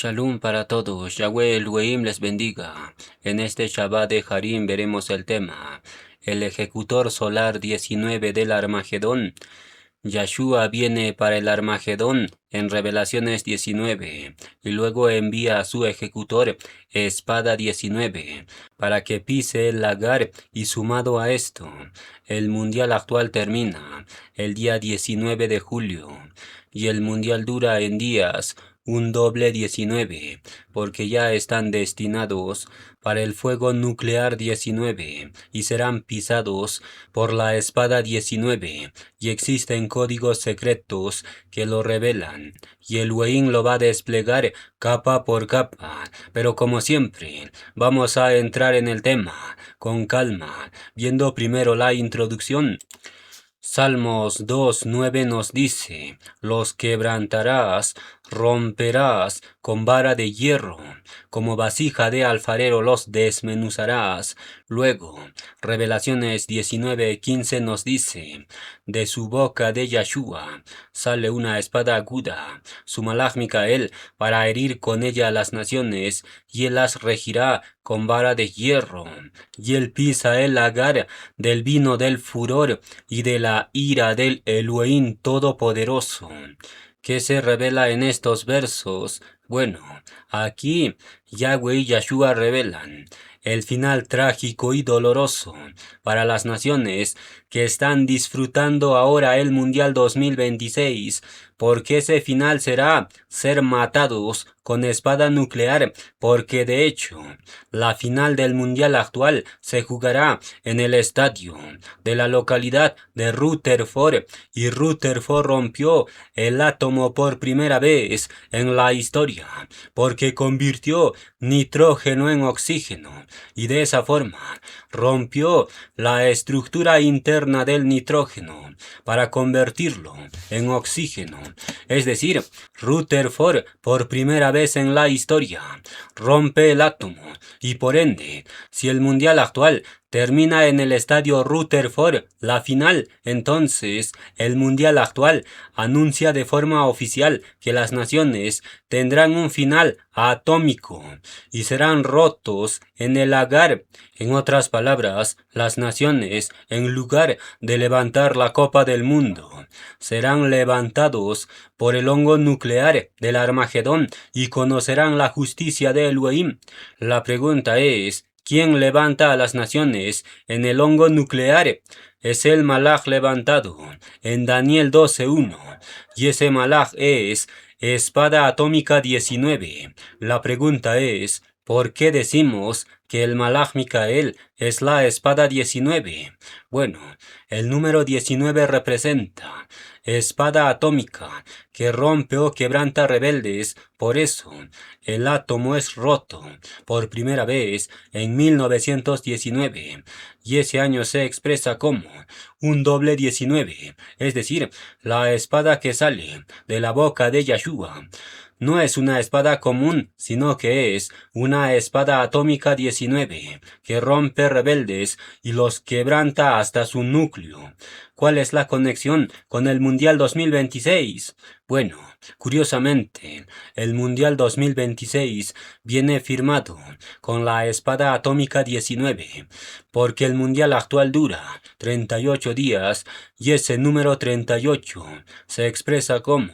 Shalom para todos, Yahweh Elohim les bendiga. En este Shabbat de Harim veremos el tema, el ejecutor solar 19 del Armagedón. Yahshua viene para el Armagedón en Revelaciones 19 y luego envía a su ejecutor espada 19 para que pise el lagar y sumado a esto, el mundial actual termina el día 19 de julio y el mundial dura en días un doble 19, porque ya están destinados para el fuego nuclear 19 y serán pisados por la espada 19 y existen códigos secretos que lo revelan y el Elohim lo va a desplegar capa por capa, pero como siempre vamos a entrar en el tema con calma, viendo primero la introducción. Salmos 2:9 nos dice, los quebrantarás, romperás con vara de hierro, como vasija de alfarero los desmenuzarás. Luego, Revelaciones 19:15 nos dice, de su boca de Yahshua sale una espada aguda, su malach Micael, para herir con ella a las naciones, y él las regirá con vara de hierro, y él pisa el lagar del vino del furor y de la ira del Elohim Todopoderoso. ¿Qué se revela en estos versos? Bueno, aquí Yahweh y Yahshua revelan el final trágico y doloroso para las naciones que están disfrutando ahora el Mundial 2026, porque ese final será ser matados con espada nuclear, porque de hecho la final del Mundial actual se jugará en el estadio de la localidad de Rutherford, y Rutherford rompió el átomo por primera vez en la historia, porque convirtió nitrógeno en oxígeno, y de esa forma rompió la estructura interna del nitrógeno para convertirlo en oxígeno. Es decir, Rutherford por primera vez en la historia rompe el átomo, y por ende, si el mundial actual termina en el estadio Rutherford, la final, entonces el mundial actual anuncia de forma oficial que las naciones tendrán un final atómico y serán rotos en el lagar. En otras palabras, las naciones, en lugar de levantar la copa del mundo, serán levantados por el hongo nuclear del Armagedón y conocerán la justicia de Elohim. La pregunta es, ¿quién levanta a las naciones en el hongo nuclear? Es el malach levantado en Daniel 12:1, y ese malach es espada atómica 19. La pregunta es, ¿por qué decimos que el malach Micael es la espada 19? Bueno, el número 19 representa espada atómica que rompe o quebranta rebeldes. Por eso, el átomo es roto por primera vez en 1919, y ese año se expresa como un doble 19, es decir, la espada que sale de la boca de Yahshua no es una espada común, sino que es una espada atómica 19, que rompe rebeldes y los quebranta hasta su núcleo. ¿Cuál es la conexión con el Mundial 2026? Bueno, curiosamente, el Mundial 2026 viene firmado con la espada atómica 19, porque el Mundial actual dura 38 días y ese número 38 se expresa como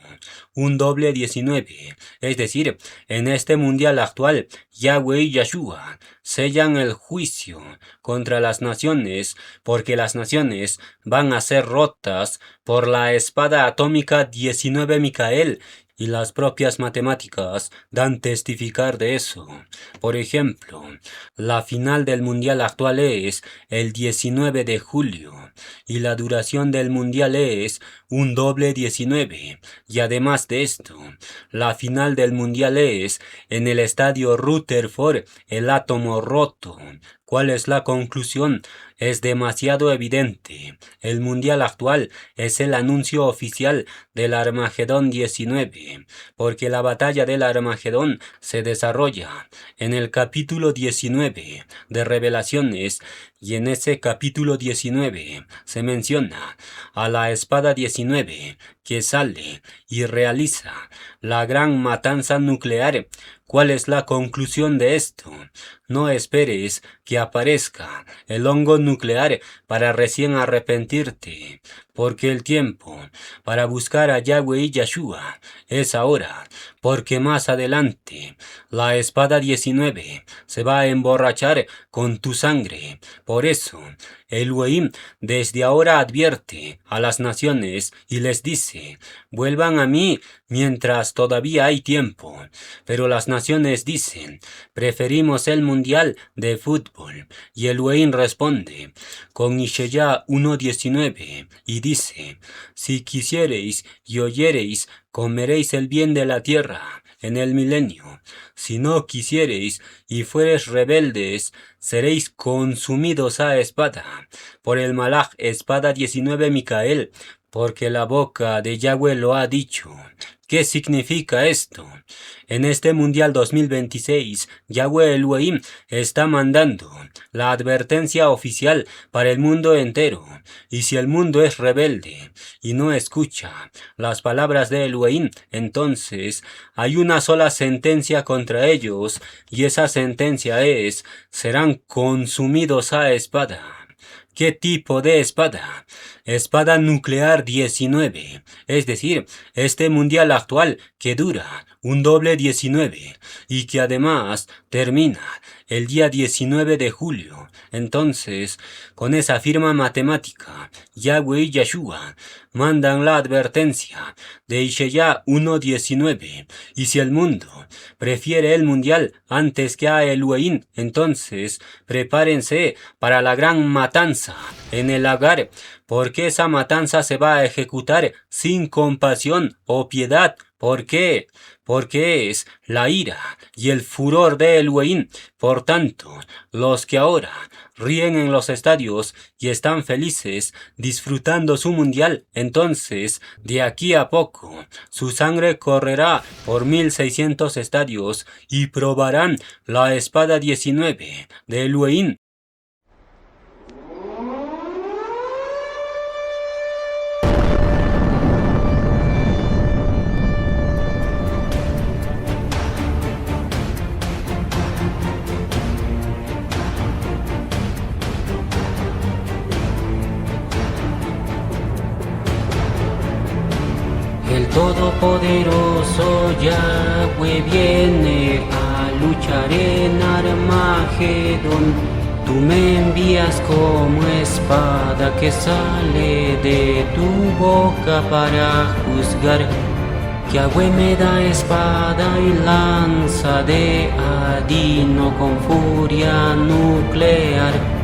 un doble 19, es decir, en este Mundial actual, Yahweh y Yahshua sellan el juicio contra las naciones, porque las naciones van a ser rotas por la espada atómica 19 Micael, y las propias matemáticas dan testificar de eso. Por ejemplo, la final del mundial actual es el 19 de julio y la duración del mundial es un doble 19. Y además de esto, la final del mundial es en el estadio Rutherford, el átomo roto. ¿Cuál es la conclusión? Es demasiado evidente. El mundial actual es el anuncio oficial del Armagedón 19, porque la batalla del Armagedón se desarrolla en el capítulo 19 de Revelaciones, y en ese capítulo 19 se menciona a la espada 19 que sale y realiza la gran matanza nuclear. ¿Cuál es la conclusión de esto? No esperes que aparezca el hongo nuclear para recién arrepentirte, porque el tiempo para buscar a Yahweh y Yahshua es ahora, porque más adelante la espada 19 se va a emborrachar con tu sangre. Por eso, Elohim desde ahora advierte a las naciones y les dice: vuelvan a mí mientras todavía hay tiempo. Pero las naciones dicen: preferimos el mundial de fútbol. Y Elohim responde con Isaías 1:19 y dice: si quisiereis y oyereis, comeréis el bien de la tierra en el milenio. Si no quisiereis y fuereis rebeldes, seréis consumidos a espada por el Malach espada 19 Micael, porque la boca de Yahweh lo ha dicho. ¿Qué significa esto? En este Mundial 2026, Yahweh Elohim está mandando la advertencia oficial para el mundo entero. Y si el mundo es rebelde y no escucha las palabras de Elohim, entonces hay una sola sentencia contra ellos, y esa sentencia es: serán consumidos a espada. ¿Qué tipo de espada? Espada nuclear 19, es decir, este mundial actual que dura un doble 19 y que además termina el día 19 de julio. Entonces, con esa firma matemática, Yahweh y Yahshua mandan la advertencia de Isaías 1:19, y si el mundo prefiere el mundial antes que a Elohim, entonces prepárense para la gran matanza en el Agar, porque esa matanza se va a ejecutar sin compasión o piedad. ¿Por qué? Porque es la ira y el furor de Elohim. Por tanto, los que ahora ríen en los estadios y están felices disfrutando su mundial, entonces de aquí a poco su sangre correrá por 1600 estadios y probarán la espada 19 de Elohim. El Todopoderoso Yahweh viene a luchar en Armagedón. Tú me envías como espada que sale de tu boca para juzgar. Yahweh me da espada y lanza de adino con furia nuclear.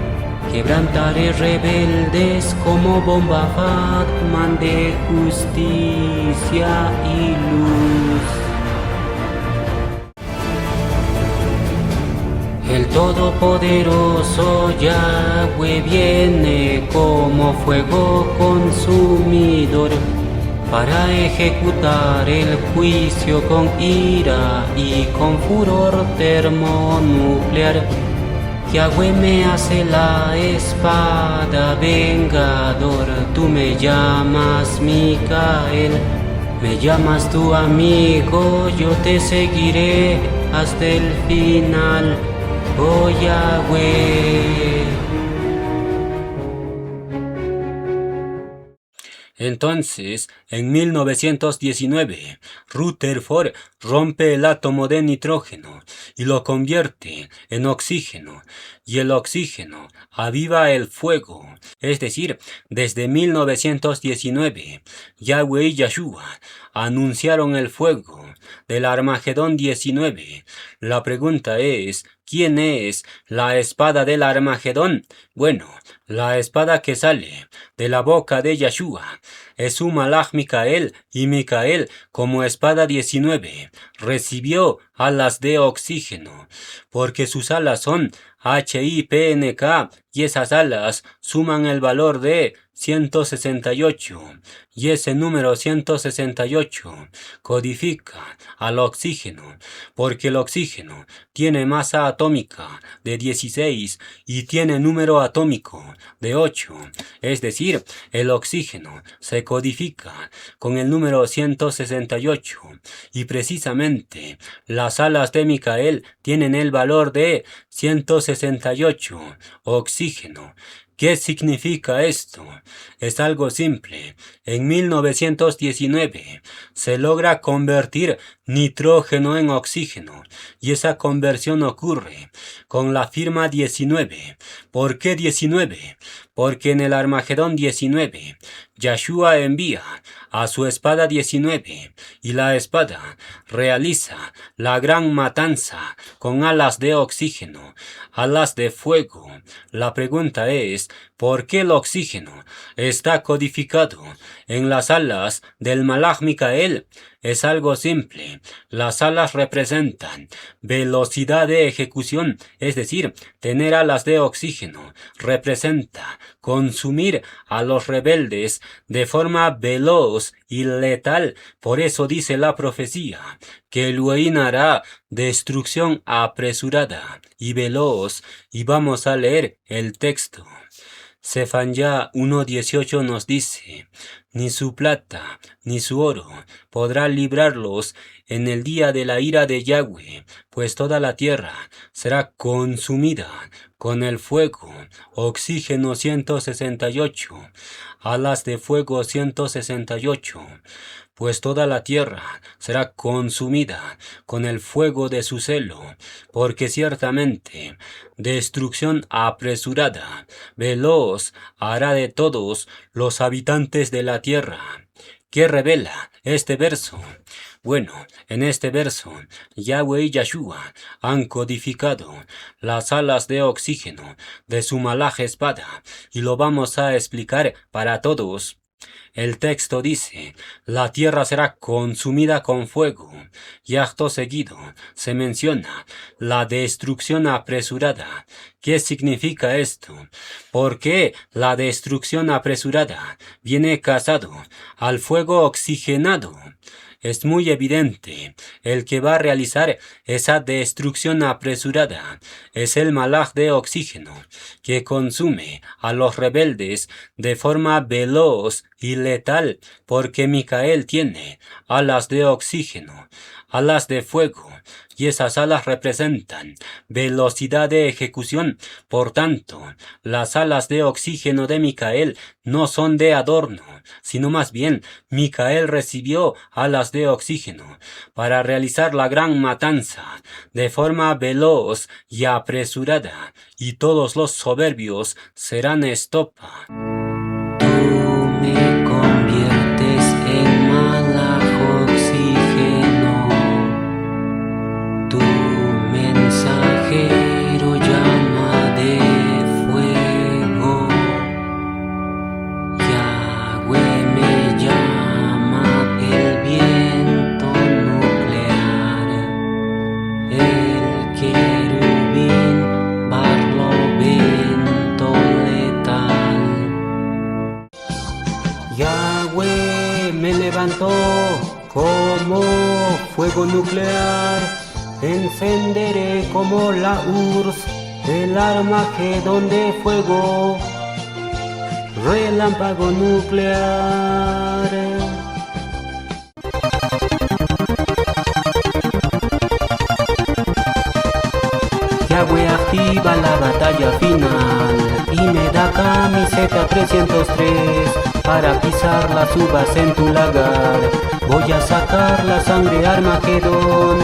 Quebrantaré rebeldes como bomba Fatman de justicia y luz. El Todopoderoso Yahweh viene como fuego consumidor para ejecutar el juicio con ira y con furor termonuclear. Yahweh me hace la espada vengador. Tú me llamas Micael, me llamas tu amigo, yo te seguiré hasta el final, oh Yahweh. Entonces, en 1919, Rutherford rompe el átomo de nitrógeno y lo convierte en oxígeno, y el oxígeno aviva el fuego. Es decir, desde 1919, Yahweh y Yahshua anunciaron el fuego del Armagedón 19. La pregunta es: ¿Quién es la espada del Armagedón? Bueno, la espada que sale de la boca de Yahshua es su malach Micael, y Micael, como espada 19, recibió alas de oxígeno, porque sus alas son HIPNK, y esas alas suman el valor de 168, y ese número 168 codifica al oxígeno, porque el oxígeno tiene masa atómica de 16 y tiene número atómico de 8, es decir, el oxígeno se codifica con el número 168, y precisamente las alas de Micael tienen el valor de 168 oxígeno. ¿Qué significa esto? Es algo simple. En 1919 se logra convertir nitrógeno en oxígeno, y esa conversión ocurre con la firma 19. ¿Por qué 19? Porque en el Armagedón 19, Yahshua envía a su espada 19, y la espada realiza la gran matanza con alas de oxígeno, alas de fuego. La pregunta es, ¿por qué el oxígeno está codificado en las alas del malach Micael? Es algo simple. Las alas representan velocidad de ejecución, es decir, tener alas de oxígeno representa consumir a los rebeldes de forma veloz y letal. Por eso dice la profecía que Elohim hará destrucción apresurada y veloz. Y vamos a leer el texto. Sefanyá 1:18 nos dice: ni su plata ni su oro podrá librarlos en el día de la ira de Yahweh, pues toda la tierra será consumida con el fuego. Oxígeno 168, alas de fuego 168. Pues toda la tierra será consumida con el fuego de su celo, porque ciertamente destrucción apresurada, veloz, hará de todos los habitantes de la tierra. ¿Qué revela este verso? Bueno, en este verso, Yahweh y Yahshua han codificado las alas de oxígeno de su malach espada, y lo vamos a explicar para todos. El texto dice: la tierra será consumida con fuego, y acto seguido se menciona la destrucción apresurada. ¿Qué significa esto? ¿Por qué la destrucción apresurada viene casado al fuego oxigenado? Es muy evidente, el que va a realizar esa destrucción apresurada es el malach de oxígeno, que consume a los rebeldes de forma veloz y letal, porque Micael tiene alas de oxígeno, alas de fuego, y esas alas representan velocidad de ejecución. Por tanto, las alas de oxígeno de Micael no son de adorno, sino más bien Micael recibió alas de oxígeno para realizar la gran matanza de forma veloz y apresurada, y todos los soberbios serán estopa. Tú me conviertes en malach oxígeno, tu mensajero llama de fuego. Yahweh me llama el viento nuclear, el querubín barlovento letal. Yahweh me levantó como fuego nuclear, encenderé como la URSS el Armagedón de fuego, relámpago nuclear. Yahweh activa la batalla final y me da camiseta 303 para pisar las uvas en tu lagar. Voy a sacar la sangre Armagedón.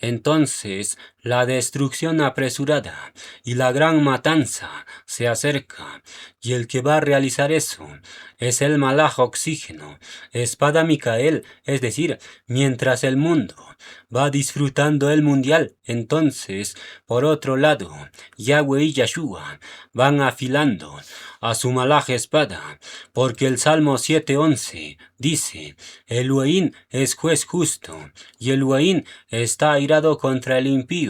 entonces la destrucción apresurada y la gran matanza se acerca, y el que va a realizar eso es el Malaj Oxígeno, espada Micael, es decir, mientras el mundo va disfrutando el mundial, entonces, por otro lado, Yahweh y Yahshua van afilando a su Malaj espada, porque el Salmo 7:11 dice, Elohim es juez justo, y Elohim está airado contra el impío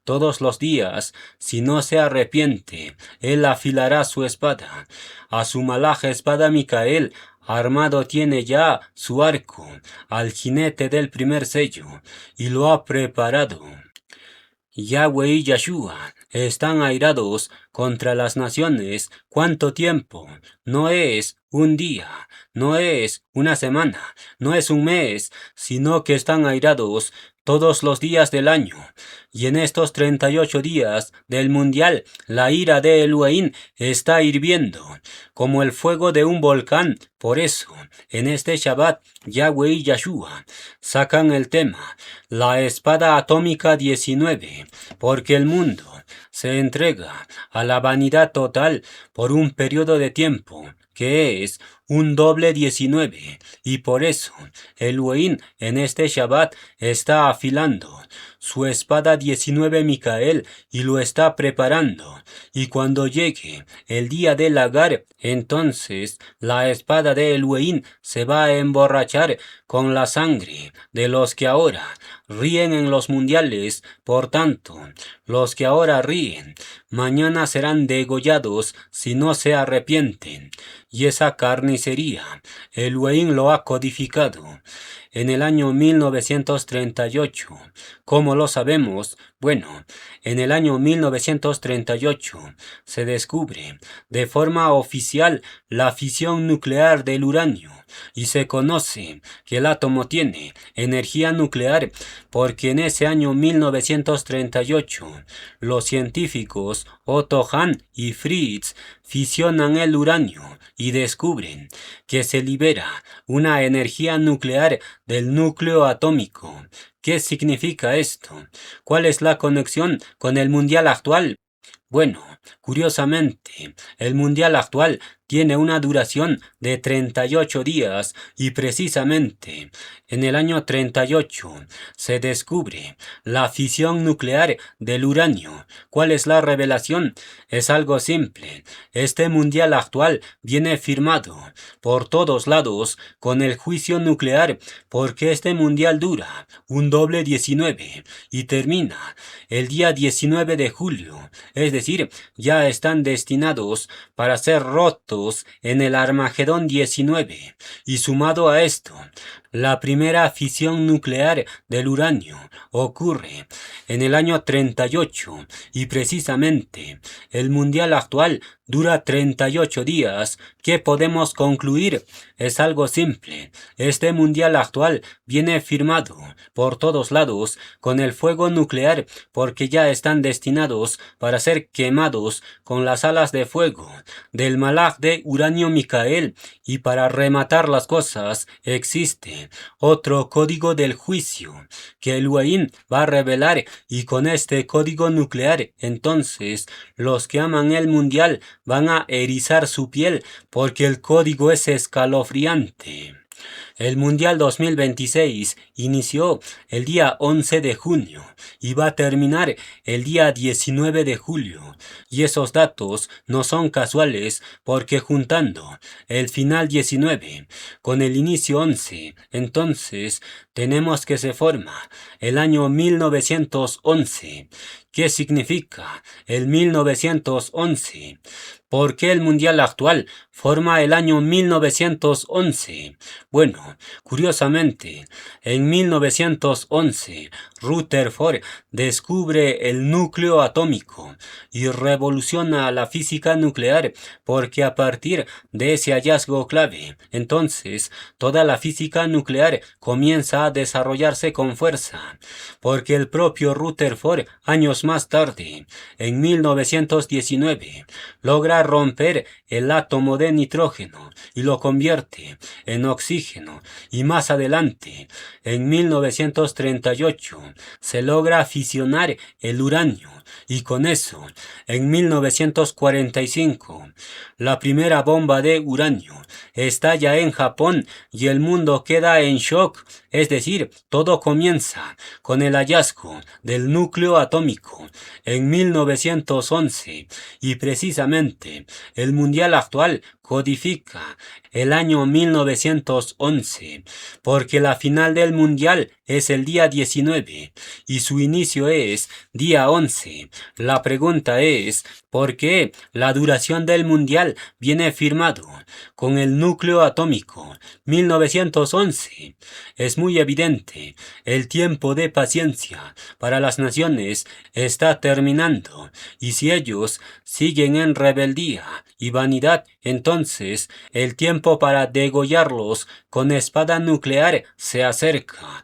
todos los días. Si no se arrepiente, él afilará su espada. A su Malaj espada Micael armado tiene ya su arco, al jinete del primer sello, y lo ha preparado. Yahweh y Yahshua están airados contra las naciones. ¿Cuánto tiempo? No es un día, no es una semana, no es un mes, sino que están airados todos los días del año. Y en estos 38 días del mundial, la ira de Elohim está hirviendo, como el fuego de un volcán. Por eso, en este Shabbat, Yahweh y Yahshua sacan el tema, la espada atómica 19, porque el mundo se entrega a la vanidad total por un periodo de tiempo que es un doble 19, y por eso Elohim en este Shabbat está afilando su espada 19 Micael y lo está preparando, y cuando llegue el día del Lagar, entonces la espada de Elohim se va a emborrachar con la sangre de los que ahora ríen en los mundiales. Por tanto, los que ahora ríen, mañana serán degollados si no se arrepienten. Y esa carnicería, Elohim lo ha codificado en el año 1938. ¿Cómo lo sabemos? Bueno, en el año 1938 se descubre de forma oficial la fisión nuclear del uranio, y se conoce que el átomo tiene energía nuclear porque en ese año 1938 los científicos Otto Hahn y Fritz fisionan el uranio y descubren que se libera una energía nuclear del núcleo atómico. ¿Qué significa esto? ¿Cuál es la conexión con el mundial actual? Bueno, curiosamente, el mundial actual tiene una duración de 38 días y precisamente en el año 38 se descubre la fisión nuclear del uranio. ¿Cuál es la revelación? Es algo simple. Este mundial actual viene firmado por todos lados con el juicio nuclear, porque este mundial dura un doble 19 y termina el día 19 de julio, es decir, ya están destinados para ser rotos en el Armagedón 19, y sumado a esto, la primera fisión nuclear del uranio ocurre en el año 38 y precisamente el mundial actual dura 38 días. ¿Qué podemos concluir? Es algo simple. Este mundial actual viene firmado por todos lados con el fuego nuclear, porque ya están destinados para ser quemados con las alas de fuego del Malaj de uranio Micael. Y para rematar las cosas, existe otro código del juicio que Elohim va a revelar, y con este código nuclear, entonces los que aman el mundial van a erizar su piel, porque el código es escalofriante. El Mundial 2026 inició el día 11 de junio y va a terminar el día 19 de julio. Y esos datos no son casuales, porque juntando el final 19 con el inicio 11, entonces tenemos que se forma el año 1911. ¿Qué significa el 1911? ¿Por qué el mundial actual forma el año 1911? Bueno, curiosamente, en 1911, Rutherford descubre el núcleo atómico y revoluciona la física nuclear, porque a partir de ese hallazgo clave, entonces toda la física nuclear comienza a desarrollarse con fuerza, porque el propio Rutherford, años más tarde, en 1919, logra romper el átomo de nitrógeno y lo convierte en oxígeno, y más adelante, en 1938, se logra fisionar el uranio y con eso, en 1945, la primera bomba de uranio estalla en Japón y el mundo queda en shock. Es decir, todo comienza con el hallazgo del núcleo atómico en 1911 y precisamente el mundial actual codifica el año 1911 porque la final del mundial es el día 19 y su inicio es día 11. La pregunta es, ¿por qué la duración del mundial viene firmado con el núcleo atómico 1911? Es muy evidente, el tiempo de paciencia para las naciones está terminando y si ellos siguen en rebeldía y vanidad, entonces el tiempo para degollarlos con espada nuclear se acerca.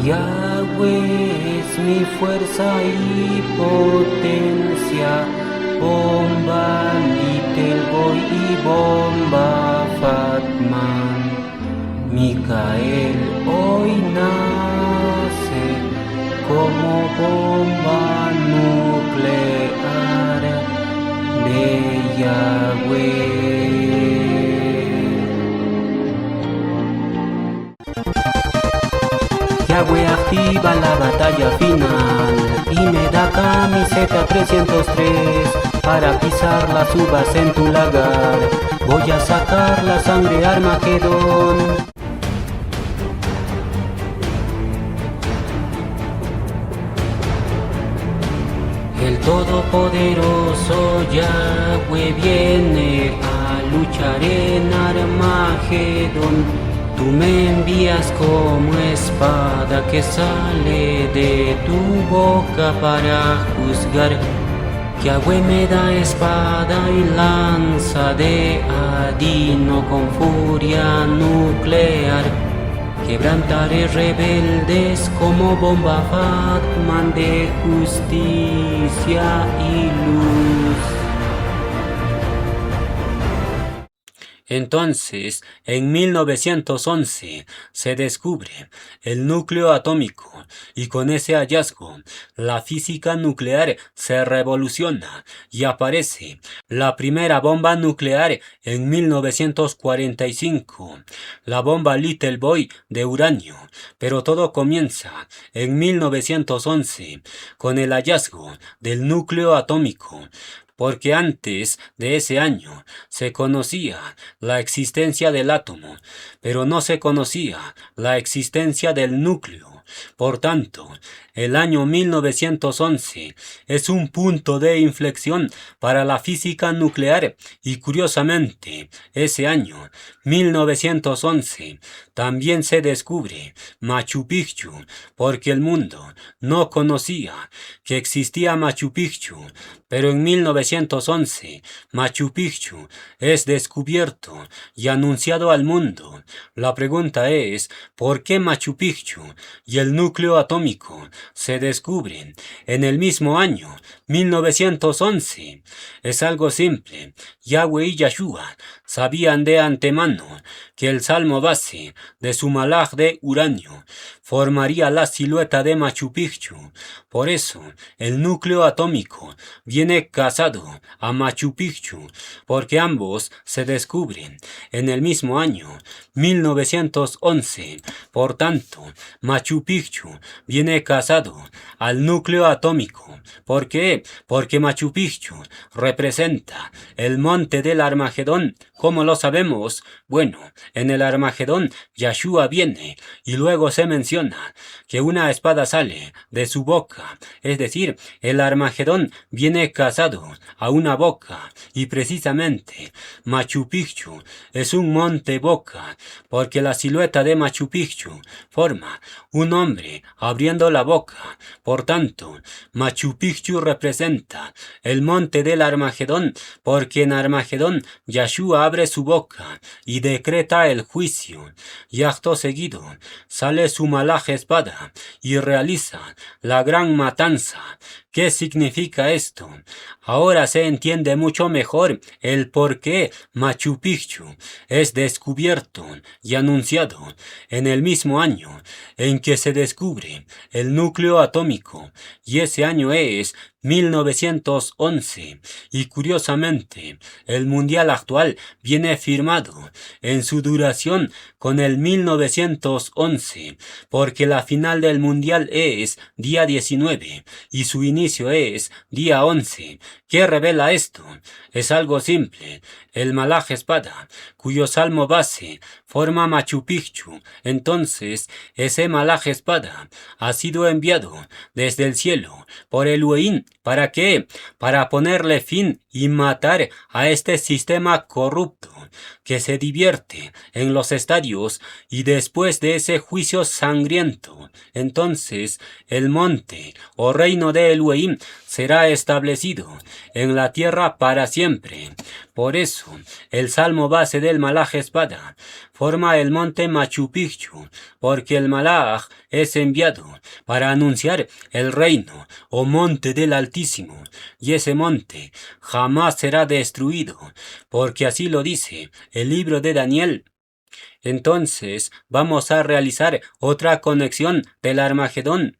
Yahweh es mi fuerza y potencia, bomba Little Boy y bomba Fatman. Micael hoy nace como bomba nuclear de Yahweh. Yahweh activa la batalla final y me da camiseta 303 para pisar las uvas en tu lagar. Voy a sacar la sangre Armagedón. El todopoderoso Yahweh viene a luchar en Armagedón. Tú me envías como espada que sale de tu boca para juzgar. Yahweh me da espada y lanza de Adino con furia nuclear. Quebrantaré rebeldes como bomba Fatman de justicia y luz. Entonces, en 1911 se descubre el núcleo atómico y con ese hallazgo la física nuclear se revoluciona y aparece la primera bomba nuclear en 1945, la bomba Little Boy de uranio, pero todo comienza en 1911 con el hallazgo del núcleo atómico. Porque antes de ese año se conocía la existencia del átomo, pero no se conocía la existencia del núcleo. Por tanto, el año 1911 es un punto de inflexión para la física nuclear y curiosamente, ese año 1911 también se descubre Machu Picchu porque el mundo no conocía que existía Machu Picchu, pero en 1911 Machu Picchu es descubierto y anunciado al mundo. La pregunta es, ¿por qué Machu Picchu y el núcleo atómico se descubren en el mismo año 1911? Es algo simple. Yahweh y Yahshua sabían de antemano que el salmo base de su malaj de uranio formaría la silueta de Machu Picchu. Por eso, el núcleo atómico viene casado a Machu Picchu, porque ambos se descubren en el mismo año 1911. Por tanto, Machu Picchu viene casado al núcleo atómico. ¿Por qué? Porque Machu Picchu representa el monte del Armagedón. ¿Cómo lo sabemos? Bueno, en el Armagedón Yahshua viene y luego se menciona que una espada sale de su boca, es decir, el Armagedón viene casado a una boca y precisamente Machu Picchu es un monte boca porque la silueta de Machu Picchu forma un un hombre abriendo la boca. Por tanto, Machu Picchu representa el monte del Armagedón, porque en Armagedón Yahshua abre su boca y decreta el juicio, y acto seguido sale su malaj espada y realiza la gran matanza. ¿Qué significa esto? Ahora se entiende mucho mejor el por qué Machu Picchu es descubierto y anunciado en el mismo año en que se descubre el núcleo atómico, y ese año es 1911, y curiosamente el mundial actual viene firmado en su duración con el 1911, porque la final del mundial es día 19 y su inicio es día 11. ¿Qué revela esto? Es algo simple. El malaj espada, cuyo salmo base forma Machu Picchu, entonces ese malaj espada ha sido enviado desde el cielo por Elohim. ¿Para qué? Para ponerle fin y matar a este sistema corrupto que se divierte en los estadios, y después de ese juicio sangriento, entonces el monte o reino de Elohim será establecido en la tierra para siempre. Por eso, el salmo base del malaj espada forma el monte Machu Picchu, porque el malaj es enviado para anunciar el reino o monte del Altísimo, y ese monte jamás será destruido, porque así lo dice el libro de Daniel. Entonces vamos a realizar otra conexión del Armagedón.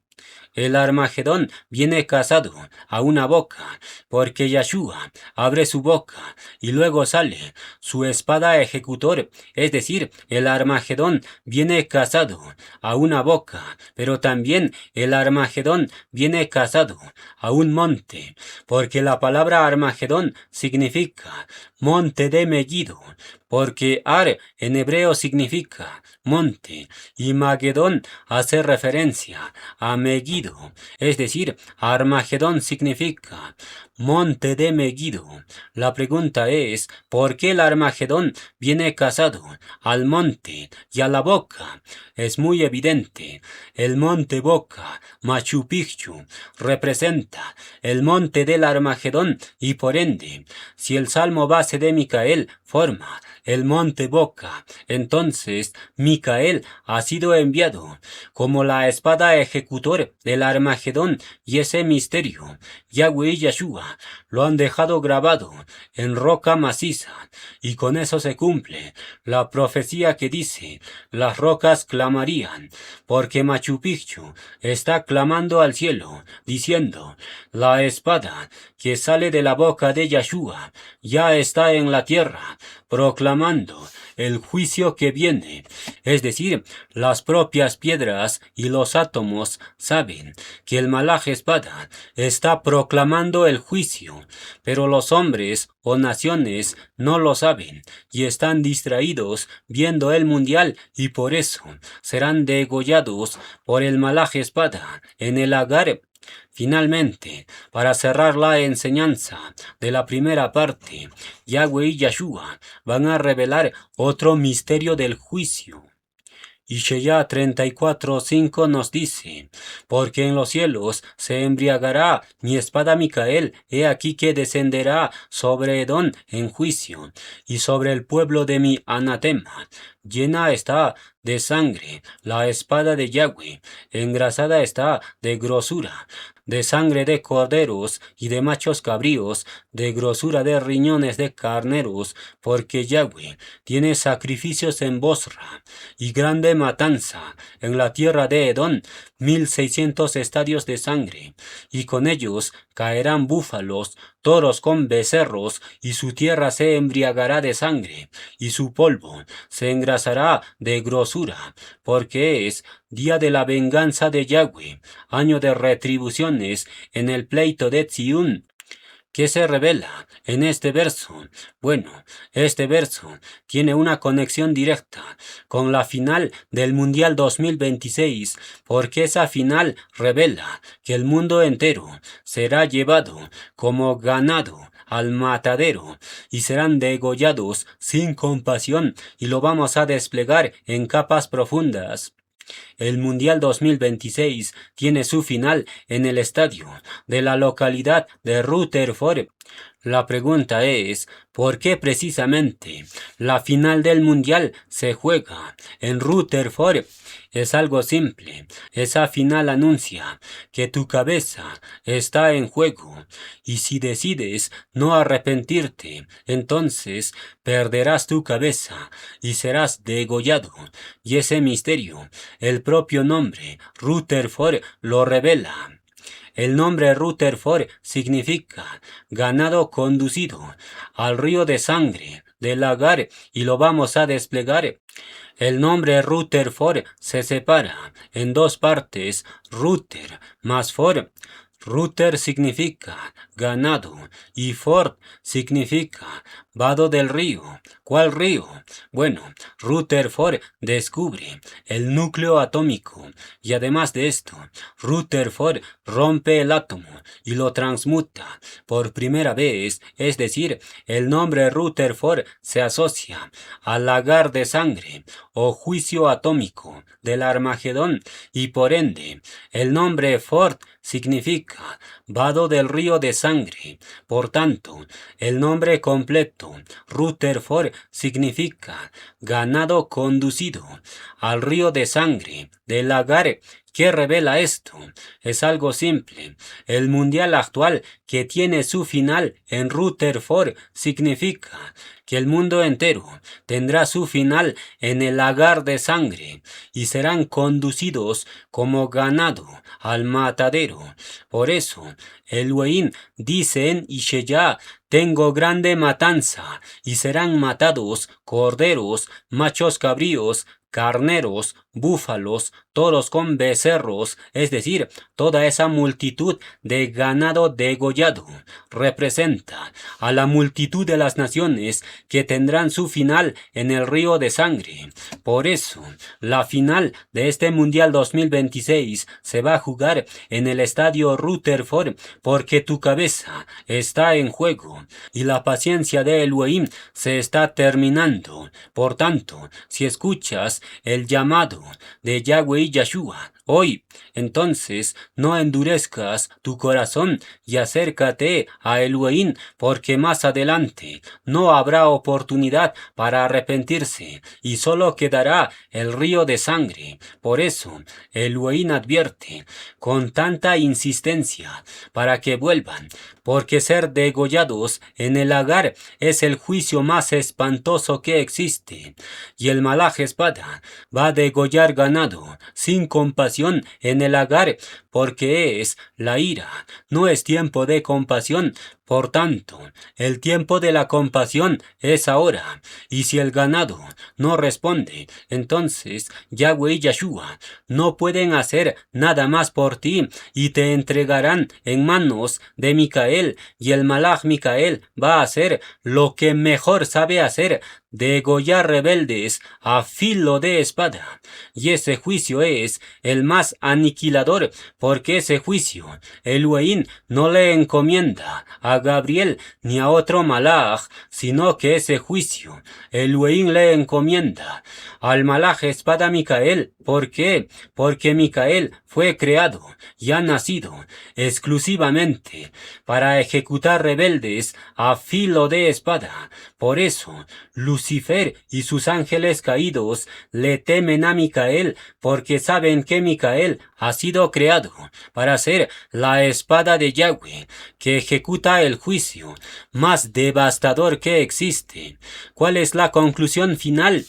El Armagedón viene casado a una boca, porque Yahshua abre su boca y luego sale su espada ejecutor, es decir, el Armagedón viene casado a una boca, pero también el Armagedón viene casado a un monte, porque la palabra Armagedón significa monte de Megiddo, porque Ar en hebreo significa monte y Magedón hace referencia a Megiddo, es decir, Armagedón significa monte de Megiddo. La pregunta es, ¿por qué el Armagedón viene casado al monte y a la boca? Es muy evidente. El monte boca, Machu Picchu, representa el monte del Armagedón, y por ende, si el salmo base de Micael forma el monte boca, entonces Micael ha sido enviado como la espada ejecutor del Armagedón, y ese misterio Yahweh y Yahshua lo han dejado grabado en roca maciza, y con eso se cumple la profecía que dice: las rocas clamarían, porque Machu Picchu está clamando al cielo, diciendo: la espada que sale de la boca de Yahshua ya está en la tierra, proclamando el juicio que viene. Es decir, las propias piedras y los átomos saben que el malaj espada está proclamando el juicio, pero los hombres o naciones no lo saben y están distraídos viendo el mundial, y por eso serán degollados por el malaj espada en el Agar. Finalmente, para cerrar la enseñanza de la primera parte, Yahweh y Yahshua van a revelar otro misterio del juicio. Ishaya 34:5 nos dice: porque en los cielos se embriagará mi espada Micael, he aquí que descenderá sobre Edom en juicio, y sobre el pueblo de mi anatema. Llena está de sangre la espada de Yahweh, engrasada está de grosura, de sangre de corderos y de machos cabríos, de grosura de riñones de carneros, porque Yahweh tiene sacrificios en Bosra y grande matanza en la tierra de Edom, 1600 estadios de sangre, y con ellos caerán búfalos, toros con becerros, y su tierra se embriagará de sangre, y su polvo se engrasará de grosura, porque es día de la venganza de Yahweh, año de retribuciones en el pleito de Ziún. ¿Qué se revela en este verso? Bueno, este verso tiene una conexión directa con la final del Mundial 2026, porque esa final revela que el mundo entero será llevado como ganado al matadero y serán degollados sin compasión, y lo vamos a desplegar en capas profundas. El Mundial 2026 tiene su final en el estadio de la localidad de Rutherford. La pregunta es, ¿por qué precisamente la final del Mundial se juega en Rutherford? Es algo simple. Esa final anuncia que tu cabeza está en juego y si decides no arrepentirte, entonces perderás tu cabeza y serás degollado. Y ese misterio, el propio nombre Rutherford lo revela. El nombre Rutherford significa ganado conducido al río de sangre del lagar y lo vamos a desplegar. El nombre Rutherford se separa en dos partes, Ruther más Ford. Ruther significa ganado y Ford significa vado del río. ¿Cuál río? Bueno, Rutherford descubre el núcleo atómico y además de esto, Rutherford rompe el átomo y lo transmuta por primera vez, es decir, el nombre Rutherford se asocia al lagar de sangre o juicio atómico del Armagedón y por ende el nombre Ford significa vado del río de sangre. Por tanto, el nombre completo Rutherford significa ganado conducido al río de sangre del lagar. ¿Qué revela esto? Es algo simple. El mundial actual que tiene su final en Rutherford significa que el mundo entero tendrá su final en el lagar de sangre y serán conducidos como ganado al matadero. Por eso, Elohim dice en Ishaya, tengo grande matanza y serán matados corderos, machos cabríos, carneros, búfalos, toros con becerros, es decir, toda esa multitud de ganado degollado representa a la multitud de las naciones que tendrán su final en el río de sangre. Por eso, la final de este Mundial 2026 se va a jugar en el estadio Rutherford porque tu cabeza está en juego y la paciencia de Elohim se está terminando. Por tanto, si escuchas el llamado de Yahweh y Yahshua hoy, entonces no endurezcas tu corazón y acércate a Elohim, porque más adelante no habrá oportunidad para arrepentirse y solo quedará el río de sangre. Por eso Elohim advierte con tanta insistencia para que vuelvan, porque ser degollados en el lagar es el juicio más espantoso que existe, y el malaj espada va a degollar ganado sin compasión en el lagar, porque es la ira, no es tiempo de compasión. Por tanto, el tiempo de la compasión es ahora, y si el ganado no responde, entonces Yahweh y Yahshua no pueden hacer nada más por ti y te entregarán en manos de Micael, y el malaj Micael va a hacer lo que mejor sabe hacer, degollar rebeldes a filo de espada. Y ese juicio es el más aniquilador, porque ese juicio Elohim no le encomienda a Gabriel ni a otro malaj, sino que ese juicio Elohim le encomienda al malaj espada Micael. ¿Por qué? Porque Micael fue creado y ha nacido exclusivamente para ejecutar rebeldes a filo de espada. Por eso Lucifer y sus ángeles caídos le temen a Micael, porque saben que Micael ha sido creado para ser la espada de Yahweh, que ejecuta el juicio más devastador que existe. ¿Cuál es la conclusión final?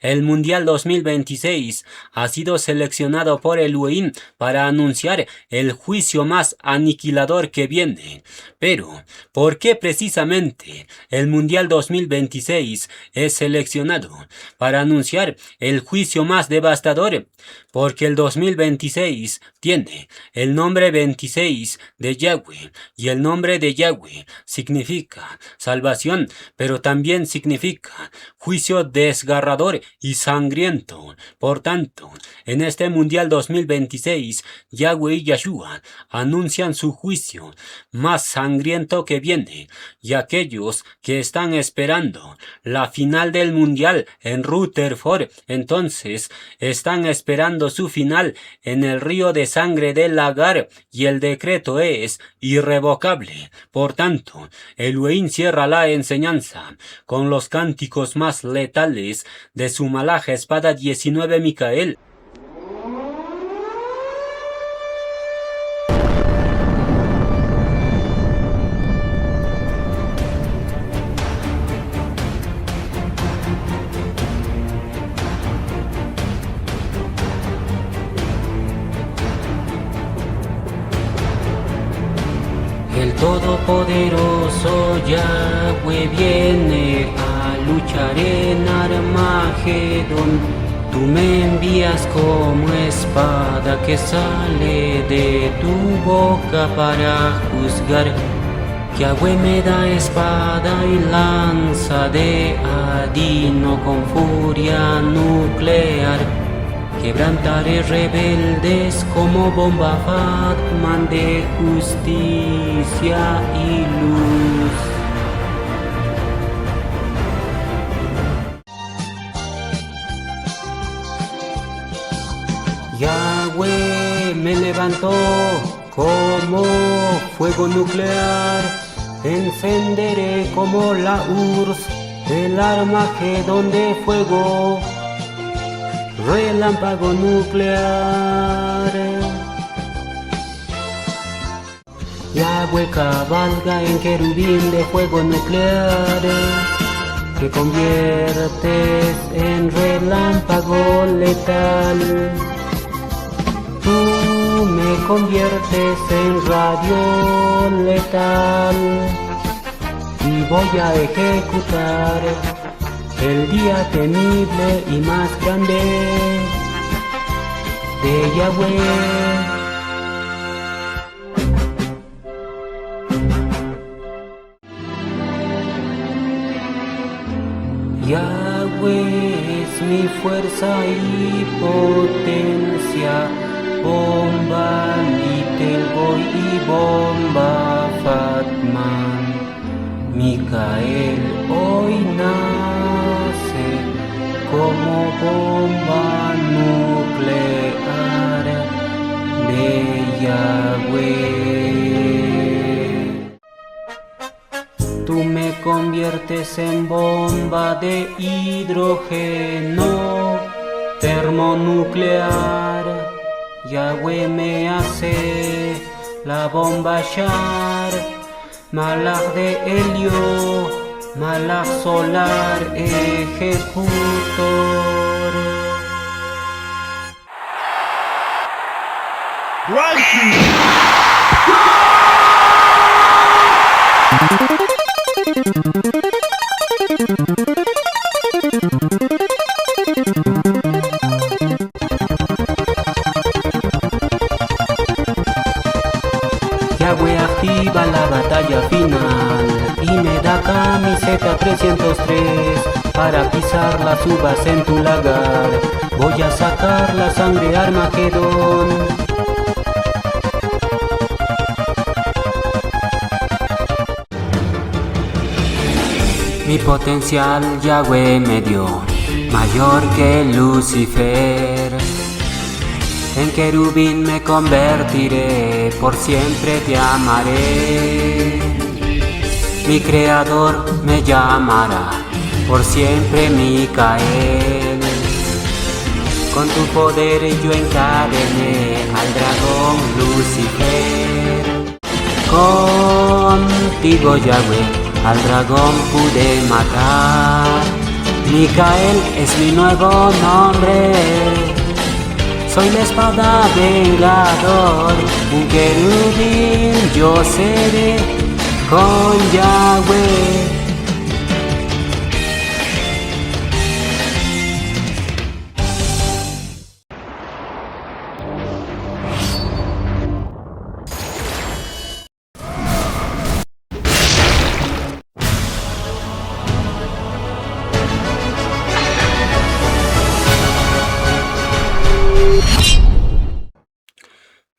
El Mundial 2026 ha sido seleccionado por Elohim para anunciar el juicio más aniquilador que viene. Pero, ¿por qué precisamente el Mundial 2026 es seleccionado para anunciar el juicio más devastador? Porque el 2026 tiene el nombre 26 de Yahweh, y el nombre de Yahweh significa salvación, pero también significa juicio desgarrador y sangriento. Por tanto, en este Mundial 2026, Yahweh y Yeshua anuncian su juicio más sangriento que viene, y aquellos que están esperando la final del Mundial en Rutherford, entonces están esperando su final en el río de sangre del lagar, y el decreto es irrevocable. Por tanto, Elohim cierra la enseñanza con los cánticos más letales de su Malaj espada 19 Micael. El Todopoderoso Yahweh viene a luchar en Armagedón. Tú me envías como espada que sale de tu boca para juzgar. Yahweh me da espada y lanza de adino con furia nuclear. Quebrantaré rebeldes como bomba Fatman de justicia y luz. Yahweh me levantó como fuego nuclear, encenderé como la URSS el Armagedón de fuego. Relámpago nuclear. Yahweh cabalga en querubín de fuego nuclear, que conviertes en relámpago letal. Tú me conviertes en radio letal y voy a ejecutar el día temible y más grande de Yahweh. Yahweh es mi fuerza y potencia, bomba Little Boy y bomba Fatman. Micael hoy nace como bomba nuclear de Yahweh. Tú me conviertes en bomba de hidrógeno termonuclear. Yahweh me hace la bomba Shar, Malaj de helio, Malaj solar, ejecutor. Yahweh activa la batalla final y me da camiseta 303 para pisar las uvas en tu lagar. Voy a sacar la sangre Armagedón. Mi potencial Yahweh me dio, mayor que Lucifer. En querubín me convertiré, por siempre te amaré. Mi creador me llamará, por siempre Micael. Con tu poder yo encadené al dragón Lucifer. Contigo Yahweh, al dragón pude matar. Micael es mi nuevo nombre. Soy la espada vengador, un querubín yo seré con Yahweh.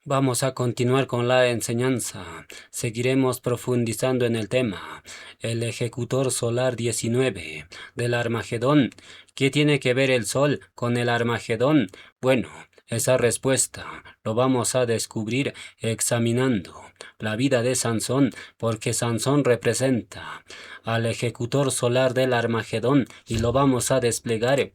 Vamos a continuar con la enseñanza. Seguiremos profundizando en el tema. El ejecutor solar 19 del Armagedón. ¿Qué tiene que ver el Sol con el Armagedón? Bueno, esa respuesta lo vamos a descubrir examinando la vida de Sansón, porque Sansón representa al ejecutor solar del Armagedón y lo vamos a desplegar.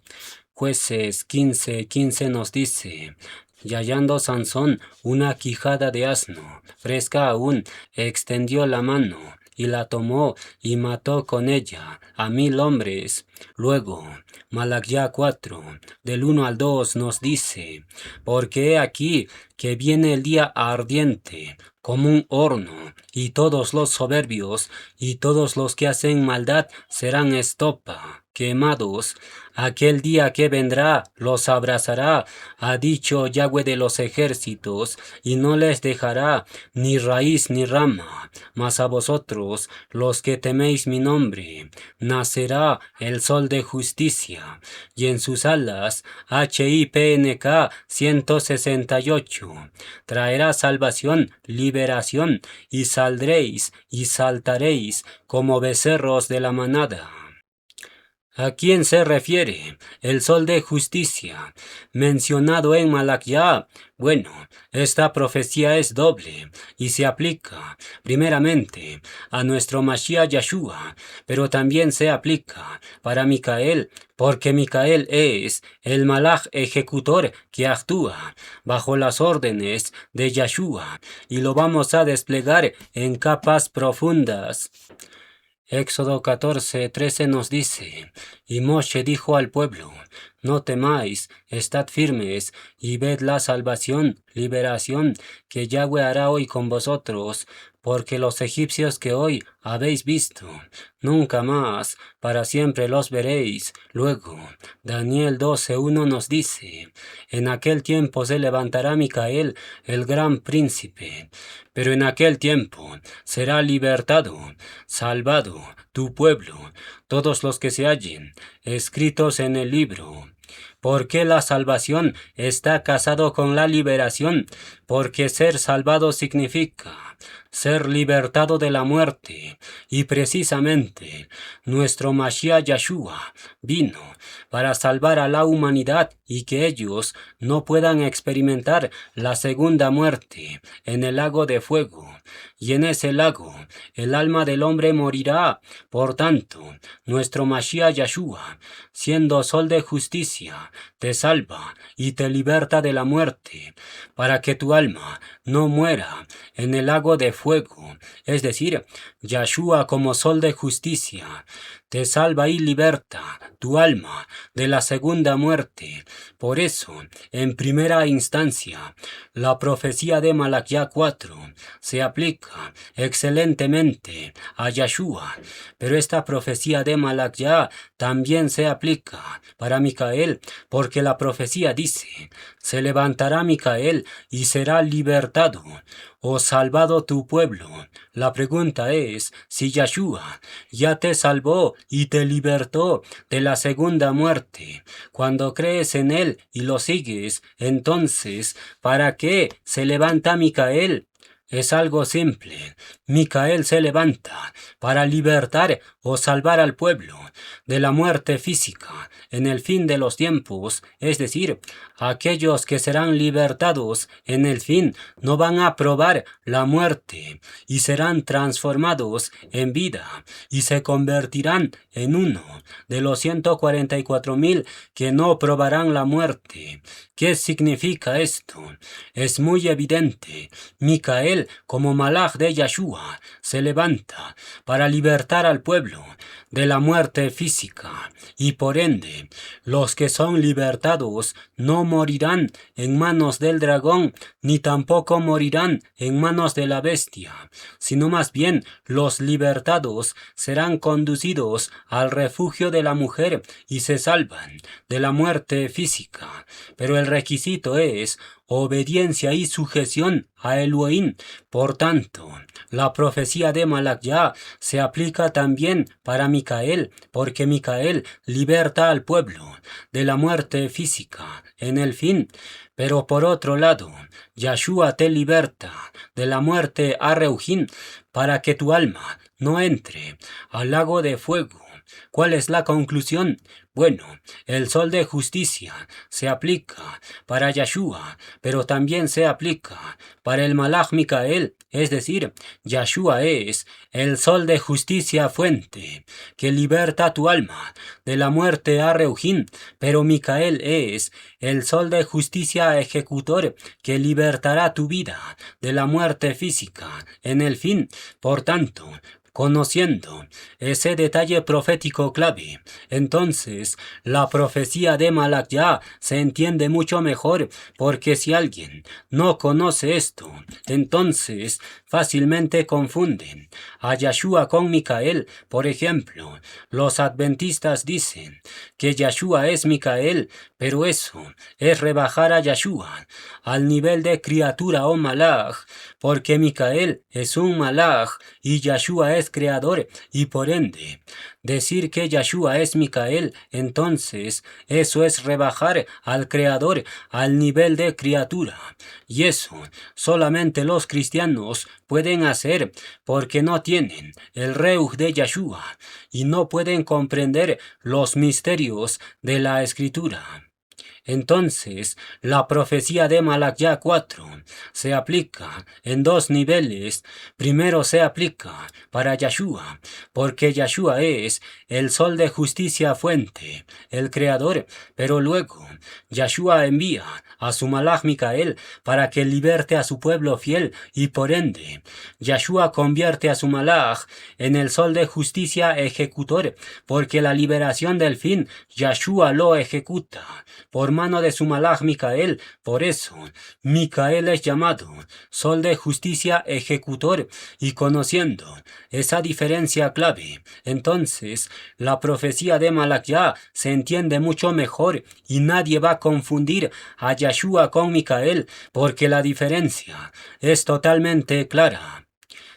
Jueces 15:15 nos dice: y hallando Sansón una quijada de asno, fresca aún, extendió la mano, y la tomó, y mató con ella a 1000 hombres. Luego, Malaquía 4, del 1 al 2 nos dice: porque he aquí que viene el día ardiente, como un horno, y todos los soberbios, y todos los que hacen maldad serán estopa, quemados. Aquel día que vendrá los abrazará, ha dicho Yahweh de los ejércitos, y no les dejará ni raíz ni rama. Mas a vosotros, los que teméis mi nombre, nacerá el sol de justicia, y en sus alas HIPNK 168 traerá salvación, liberación, y saldréis y saltaréis como becerros de la manada. ¿A quién se refiere el sol de justicia mencionado en Malaquía? Bueno, esta profecía es doble y se aplica primeramente a nuestro Mashiach Yahshua, pero también se aplica para Micael, porque Micael es el malaj ejecutor que actúa bajo las órdenes de Yahshua, y lo vamos a desplegar en capas profundas. Éxodo 14:13 nos dice: y Moshe dijo al pueblo: no temáis, estad firmes, y ved la salvación, liberación, que Yahweh hará hoy con vosotros, porque los egipcios que hoy habéis visto, nunca más, para siempre los veréis. Luego, Daniel 12:1 nos dice: en aquel tiempo se levantará Micael, el gran príncipe, pero en aquel tiempo será libertado, salvado tu pueblo, todos los que se hallen escritos en el libro. ¿Por qué la salvación está casado con la liberación? Porque ser salvado significa ser libertado de la muerte, y precisamente nuestro Mashiach Yahshua vino para salvar a la humanidad y que ellos no puedan experimentar la segunda muerte en el lago de fuego. Y en ese lago el alma del hombre morirá. Por tanto, nuestro Mashiach Yahshua, siendo sol de justicia, te salva y te liberta de la muerte, para que tu alma no muera en el lago de fuego. Es decir, Yahshua como sol de justicia te salva y liberta tu alma de la segunda muerte. Por eso, en primera instancia, la profecía de Malaquía 4 se aplica excelentemente a Yahshua, pero esta profecía de Malaquía también se aplica para Micael, porque la profecía dice: se levantará Micael y será libertado o salvado tu pueblo. La pregunta es si Yahshua ya te salvó y te libertó de la segunda muerte. Cuando crees en él y lo sigues, entonces, ¿para qué se levanta Micael? Es algo simple. Micael se levanta para libertar o salvar al pueblo de la muerte física en el fin de los tiempos, es decir, aquellos que serán libertados en el fin no van a probar la muerte y serán transformados en vida y se convertirán en uno de los 144,000 que no probarán la muerte. ¿Qué significa esto? Es muy evidente. Micael, como malaj de Yahshua, se levanta para libertar al pueblo de la muerte física, y por ende, los que son libertados no morirán en manos del dragón, ni tampoco morirán en manos de la bestia, sino más bien los libertados serán conducidos al refugio de la mujer y se salvan de la muerte física. Pero el requisito es obediencia y sujeción a Elohim. Por tanto, la profecía de Malaquía se aplica también para Micael, porque Micael liberta al pueblo de la muerte física en el fin. Pero por otro lado, Yahshua te liberta de la muerte a Reujín para que tu alma no entre al lago de fuego. ¿Cuál es la conclusión? Bueno, el sol de justicia se aplica para Yahshua, pero también se aplica para el Malach Micael, es decir, Yahshua es el sol de justicia fuente que liberta tu alma de la muerte a Reujín, pero Micael es el sol de justicia ejecutor que libertará tu vida de la muerte física en el fin. Por tanto, conociendo ese detalle profético clave, entonces la profecía de Malaquía se entiende mucho mejor, porque si alguien no conoce esto, entonces fácilmente confunden a Yahshua con Micael. Por ejemplo, los adventistas dicen que Yahshua es Micael, pero eso es rebajar a Yahshua al nivel de criatura o malach, porque Micael es un malach y Yahshua es creador, y por ende, decir que Yahshua es Micael, entonces eso es rebajar al creador al nivel de criatura. Y eso solamente los cristianos pueden hacer porque no tienen el Reuj de Yahshua y no pueden comprender los misterios de la Escritura. Entonces, la profecía de Malaquía 4 se aplica en dos niveles. Primero se aplica para Yahshua, porque Yahshua es el sol de justicia fuente, el creador, pero luego Yahshua envía a su Malach Micael para que liberte a su pueblo fiel, y por ende Yahshua convierte a su Malach en el sol de justicia ejecutor, porque la liberación del fin Yahshua lo ejecuta por mano de su Malach Micael. Por eso Micael es llamado sol de justicia ejecutor, y conociendo esa diferencia clave, entonces la profecía de Malaquía se entiende mucho mejor y nadie va a confundir a Yahshua con Micael, porque la diferencia es totalmente clara.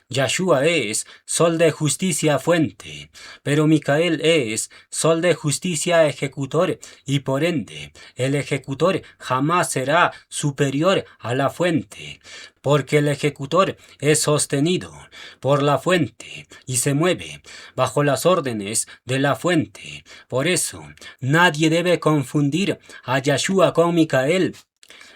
Yahshua es sol de justicia fuente, pero Micael es sol de justicia ejecutor, y por ende el ejecutor jamás será superior a la fuente, porque el ejecutor es sostenido por la fuente y se mueve bajo las órdenes de la fuente. Por eso nadie debe confundir a Yahshua con Micael.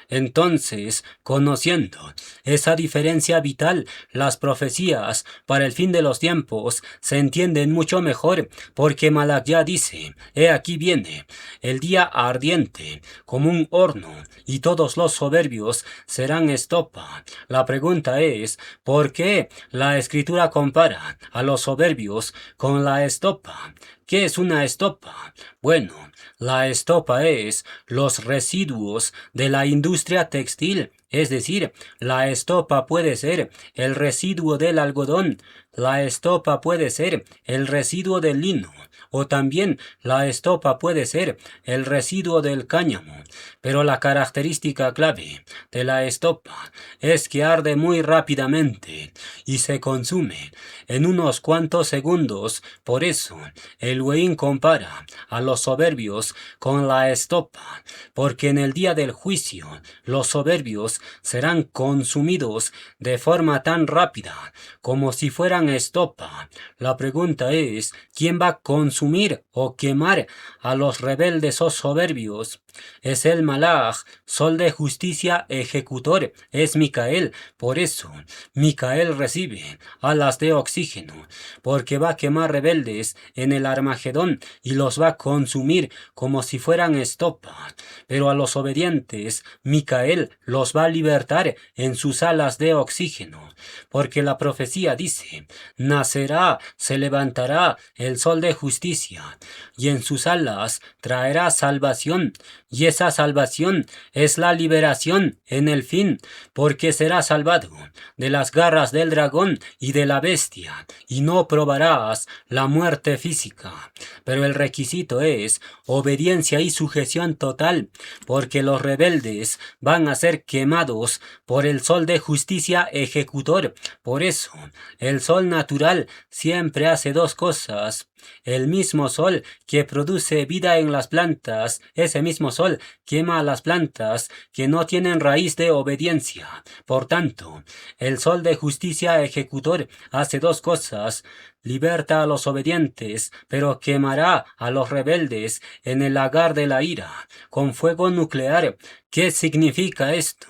Entonces, conociendo esa diferencia vital, las profecías para el fin de los tiempos se entienden mucho mejor, porque Malaquía dice: he aquí viene el día ardiente como un horno, y todos los soberbios serán estopa. La pregunta es, ¿por qué la Escritura compara a los soberbios con la estopa? ¿Qué es una estopa? Bueno, la estopa es los residuos de la industria textil, es decir, la estopa puede ser el residuo del algodón, la estopa puede ser el residuo del lino, o también la estopa puede ser el residuo del cáñamo. Pero la característica clave de la estopa es que arde muy rápidamente y se consume en unos cuantos segundos. Por eso el Elohim compara a los soberbios con la estopa, porque en el día del juicio los soberbios serán consumidos de forma tan rápida como si fueran estopa. La pregunta es, ¿quién va a consumir o quemar a los rebeldes o soberbios? Es el Malach, sol de justicia ejecutor, es Micael. Por eso Micael recibe alas de oxígeno, porque va a quemar rebeldes en el Armagedón y los va a consumir como si fueran estopa. Pero a los obedientes Micael los va a libertar en sus alas de oxígeno, porque la profecía dice: nacerá, se levantará el sol de justicia, y en sus alas traerá salvación. Y esa salvación es la liberación en el fin, porque será salvado de las garras del dragón y de la bestia, y no probarás la muerte física. Pero el requisito es obediencia y sujeción total, porque los rebeldes van a ser quemados por el sol de justicia ejecutor. Por eso, el sol natural siempre hace dos cosas: El mismo sol que produce vida en las plantas, ese mismo sol quema a las plantas que no tienen raíz de obediencia. Por tanto, el sol de justicia ejecutor hace dos cosas: liberta a los obedientes, pero quemará a los rebeldes en el lagar de la ira, con fuego nuclear. ¿Qué significa esto?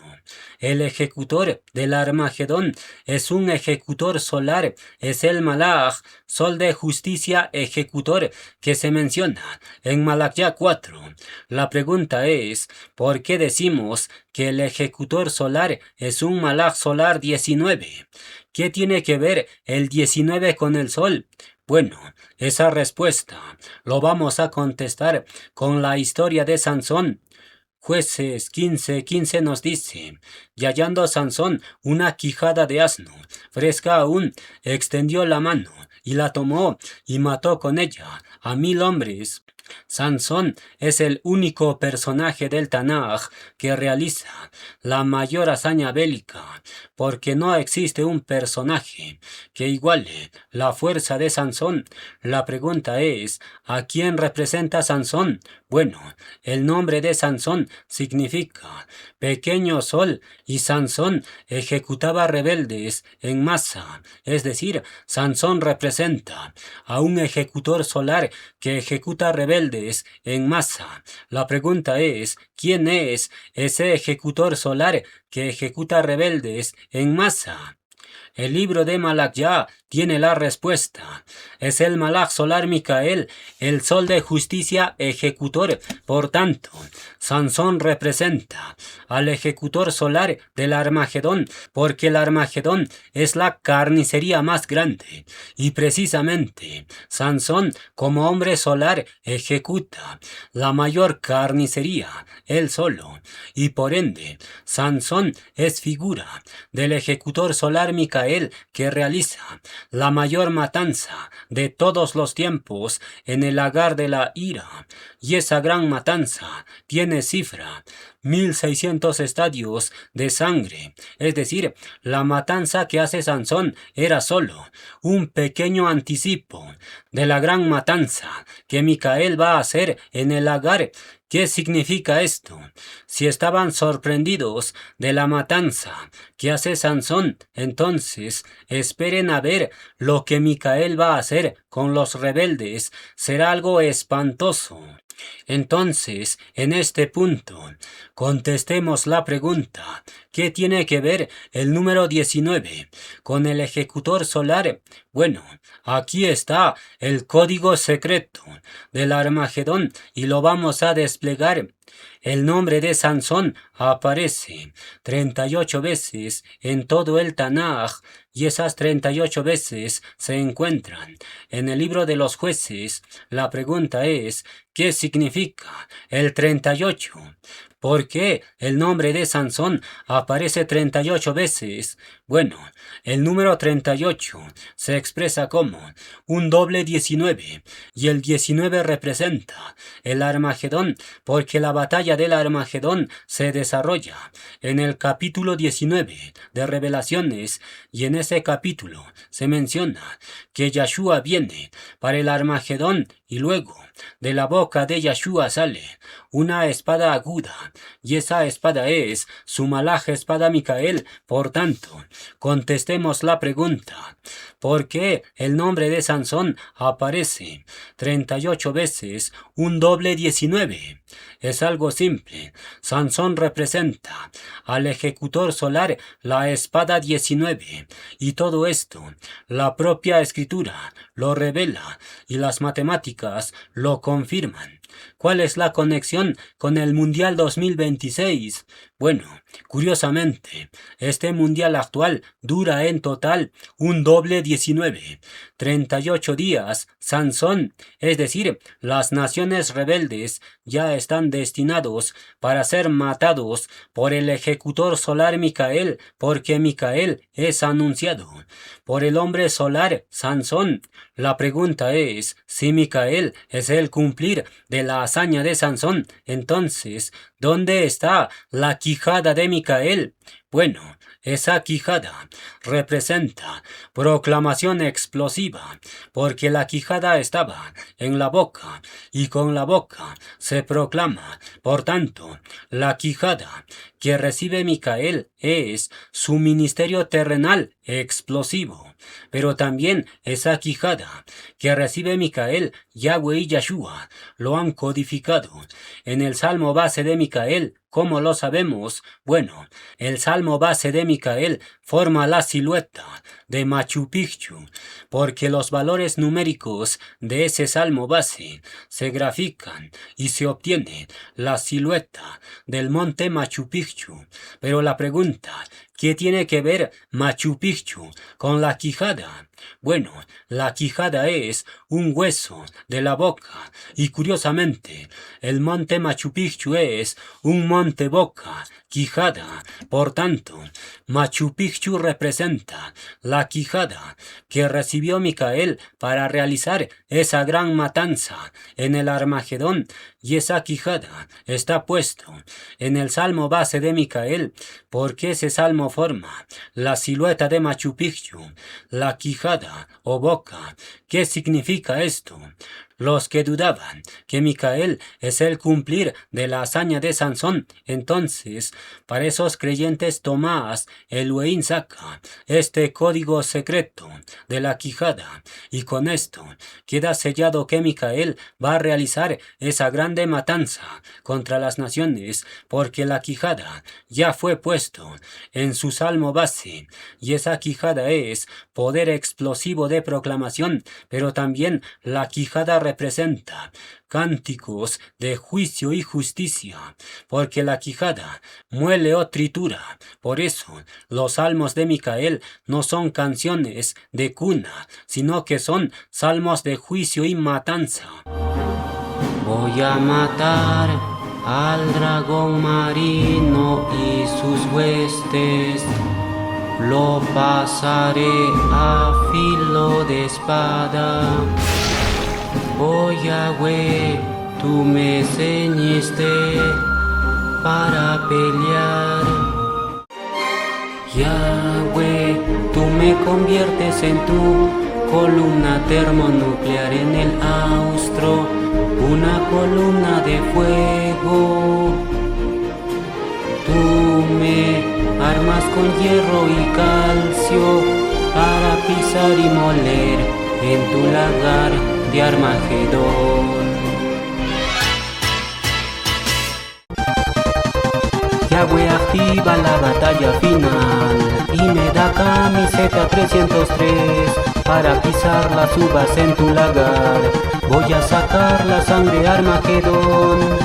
El ejecutor del Armagedón es un ejecutor solar, es el Malach, sol de justicia ejecutor, que se menciona en Malaquía 4. La pregunta es, ¿por qué decimos que el ejecutor solar es un Malach solar 19? ¿Qué tiene que ver el 19 con el sol? Bueno, esa respuesta lo vamos a contestar con la historia de Sansón. Jueces 15:15 nos dice: y hallando Sansón una quijada de asno, fresca aún, extendió la mano y la tomó y mató con ella a 1000 hombres. Sansón es el único personaje del Tanaj que realiza la mayor hazaña bélica, porque no existe un personaje que iguale la fuerza de Sansón. La pregunta es, ¿a quién representa Sansón? Bueno, el nombre de Sansón significa pequeño sol, y Sansón ejecutaba rebeldes en masa, es decir, Sansón representa a un ejecutor solar que ejecuta rebeldes en masa. La pregunta es, ¿quién es ese ejecutor solar que ejecuta rebeldes en masa? El libro de Malaquía tiene la respuesta. Es el Malach solar Micael, el sol de justicia ejecutor. Por tanto, Sansón representa al ejecutor solar del Armagedón, porque el Armagedón es la carnicería más grande. Y precisamente, Sansón, como hombre solar, ejecuta la mayor carnicería, él solo. Y por ende, Sansón es figura del ejecutor solar Micael, que realiza la mayor matanza de todos los tiempos en el lagar de la ira. Y esa gran matanza tiene cifra: 1600 estadios de sangre. Es decir, la matanza que hace Sansón era solo un pequeño anticipo de la gran matanza que Micael va a hacer en el lagar. ¿Qué significa esto? Si estaban sorprendidos de la matanza que hace Sansón, entonces esperen a ver lo que Micael va a hacer con los rebeldes. Será algo espantoso. Entonces, en este punto, contestemos la pregunta: ¿qué tiene que ver el número 19 con el ejecutor solar? Bueno, aquí está el código secreto del Armagedón y lo vamos a desplegar. El nombre de Sansón aparece 38 veces en todo el Tanaj, y esas 38 veces se encuentran en el libro de los jueces. La pregunta es, ¿qué significa el 38? ¿Por qué el nombre de Sansón aparece 38 veces? Bueno, el número 38 se expresa como un doble 19, y el 19 representa el Armagedón, porque la batalla del Armagedón se desarrolla en el capítulo 19 de Revelaciones, y en ese capítulo se menciona que Yahshua viene para el Armagedón, y luego de la boca de Yahshua sale una espada aguda, y esa espada es su Malach espada Micael. Por tanto, contestemos la pregunta: ¿por qué el nombre de Sansón aparece 38 veces un doble 19? Es algo simple. Sansón representa al ejecutor solar, la espada 19, y todo esto la propia escritura lo revela y las matemáticas lo confirman. ¿Cuál es la conexión con el Mundial 2026? Bueno, curiosamente, este Mundial actual dura en total un doble 19, 38 días. Sansón, es decir, las naciones rebeldes, ya están destinados para ser matados por el ejecutor solar Micael, porque Micael es anunciado por el hombre solar Sansón. La pregunta es, si Micael es el cumplir de la hazaña de Sansón, entonces, ¿dónde está la quijada de Micael? Bueno, esa quijada representa proclamación explosiva, porque la quijada estaba en la boca y con la boca se proclama. Por tanto, la quijada que recibe Micael es su ministerio terrenal explosivo. Pero también esa quijada que recibe Micael, Yahweh y Yahshua lo han codificado en el salmo base de Micael. ¿Cómo lo sabemos? Bueno, el salmo base de Micael forma la silueta de Machu Picchu, porque los valores numéricos de ese salmo base se grafican y se obtiene la silueta del monte Machu Picchu. Pero la pregunta, ¿qué tiene que ver Machu Picchu con la quijada? Bueno, la quijada es un hueso de la boca y curiosamente el monte Machu Picchu es un monte boca, quijada. Por tanto, Machu Picchu representa la quijada que recibió Micael para realizar esa gran matanza en el Armagedón, y esa quijada está puesto en el salmo base de Micael, porque ese salmo forma la silueta de Machu Picchu, la quijada o boca. ¿Qué significa esto? Los que dudaban que Micael es el cumplir de la hazaña de Sansón, entonces para esos creyentes Tomás Elohim saca este código secreto de la quijada, y con esto queda sellado que Micael va a realizar esa grande matanza contra las naciones, porque la quijada ya fue puesto en su salmo base, y esa quijada es poder explosivo de proclamación, pero también la quijada representa cánticos de juicio y justicia, porque la quijada muele o tritura. Por eso los salmos de Micael no son canciones de cuna, sino que son salmos de juicio y matanza. Voy a matar al dragón marino y sus huestes, lo pasaré a filo de espada. Oh Yahweh, tú me ceñiste para pelear. Yahweh, tú me conviertes en tu columna termonuclear, en el austro, una columna de fuego. Tú me armas con hierro y calcio para pisar y moler en tu lagar de Armagedón. Yahweh activa la batalla final y me da camiseta 303 para pisar las uvas en tu lagar. Voy a sacar la sangre Armagedón.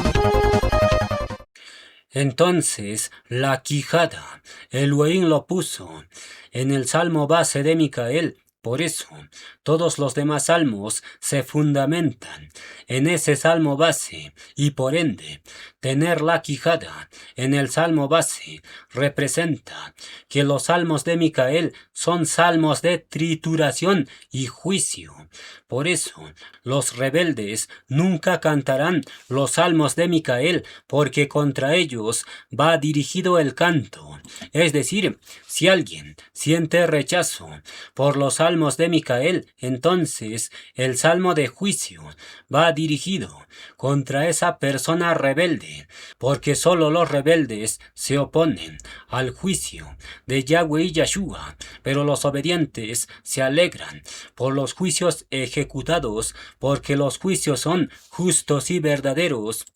Entonces la quijada Elohim lo puso en el salmo base de Micael. Por eso, todos los demás salmos se fundamentan en ese salmo base, y por ende, tener la quijada en el salmo base representa que los salmos de Micael son salmos de trituración y juicio. Por eso, los rebeldes nunca cantarán los salmos de Micael, porque contra ellos va dirigido el canto. Es decir, si alguien siente rechazo por los salmos de Micael, entonces el salmo de juicio va dirigido contra esa persona rebelde, porque solo los rebeldes se oponen al juicio de Yahweh y Yahshua, pero los obedientes se alegran por los juicios ejecutados, porque los juicios son justos y verdaderos.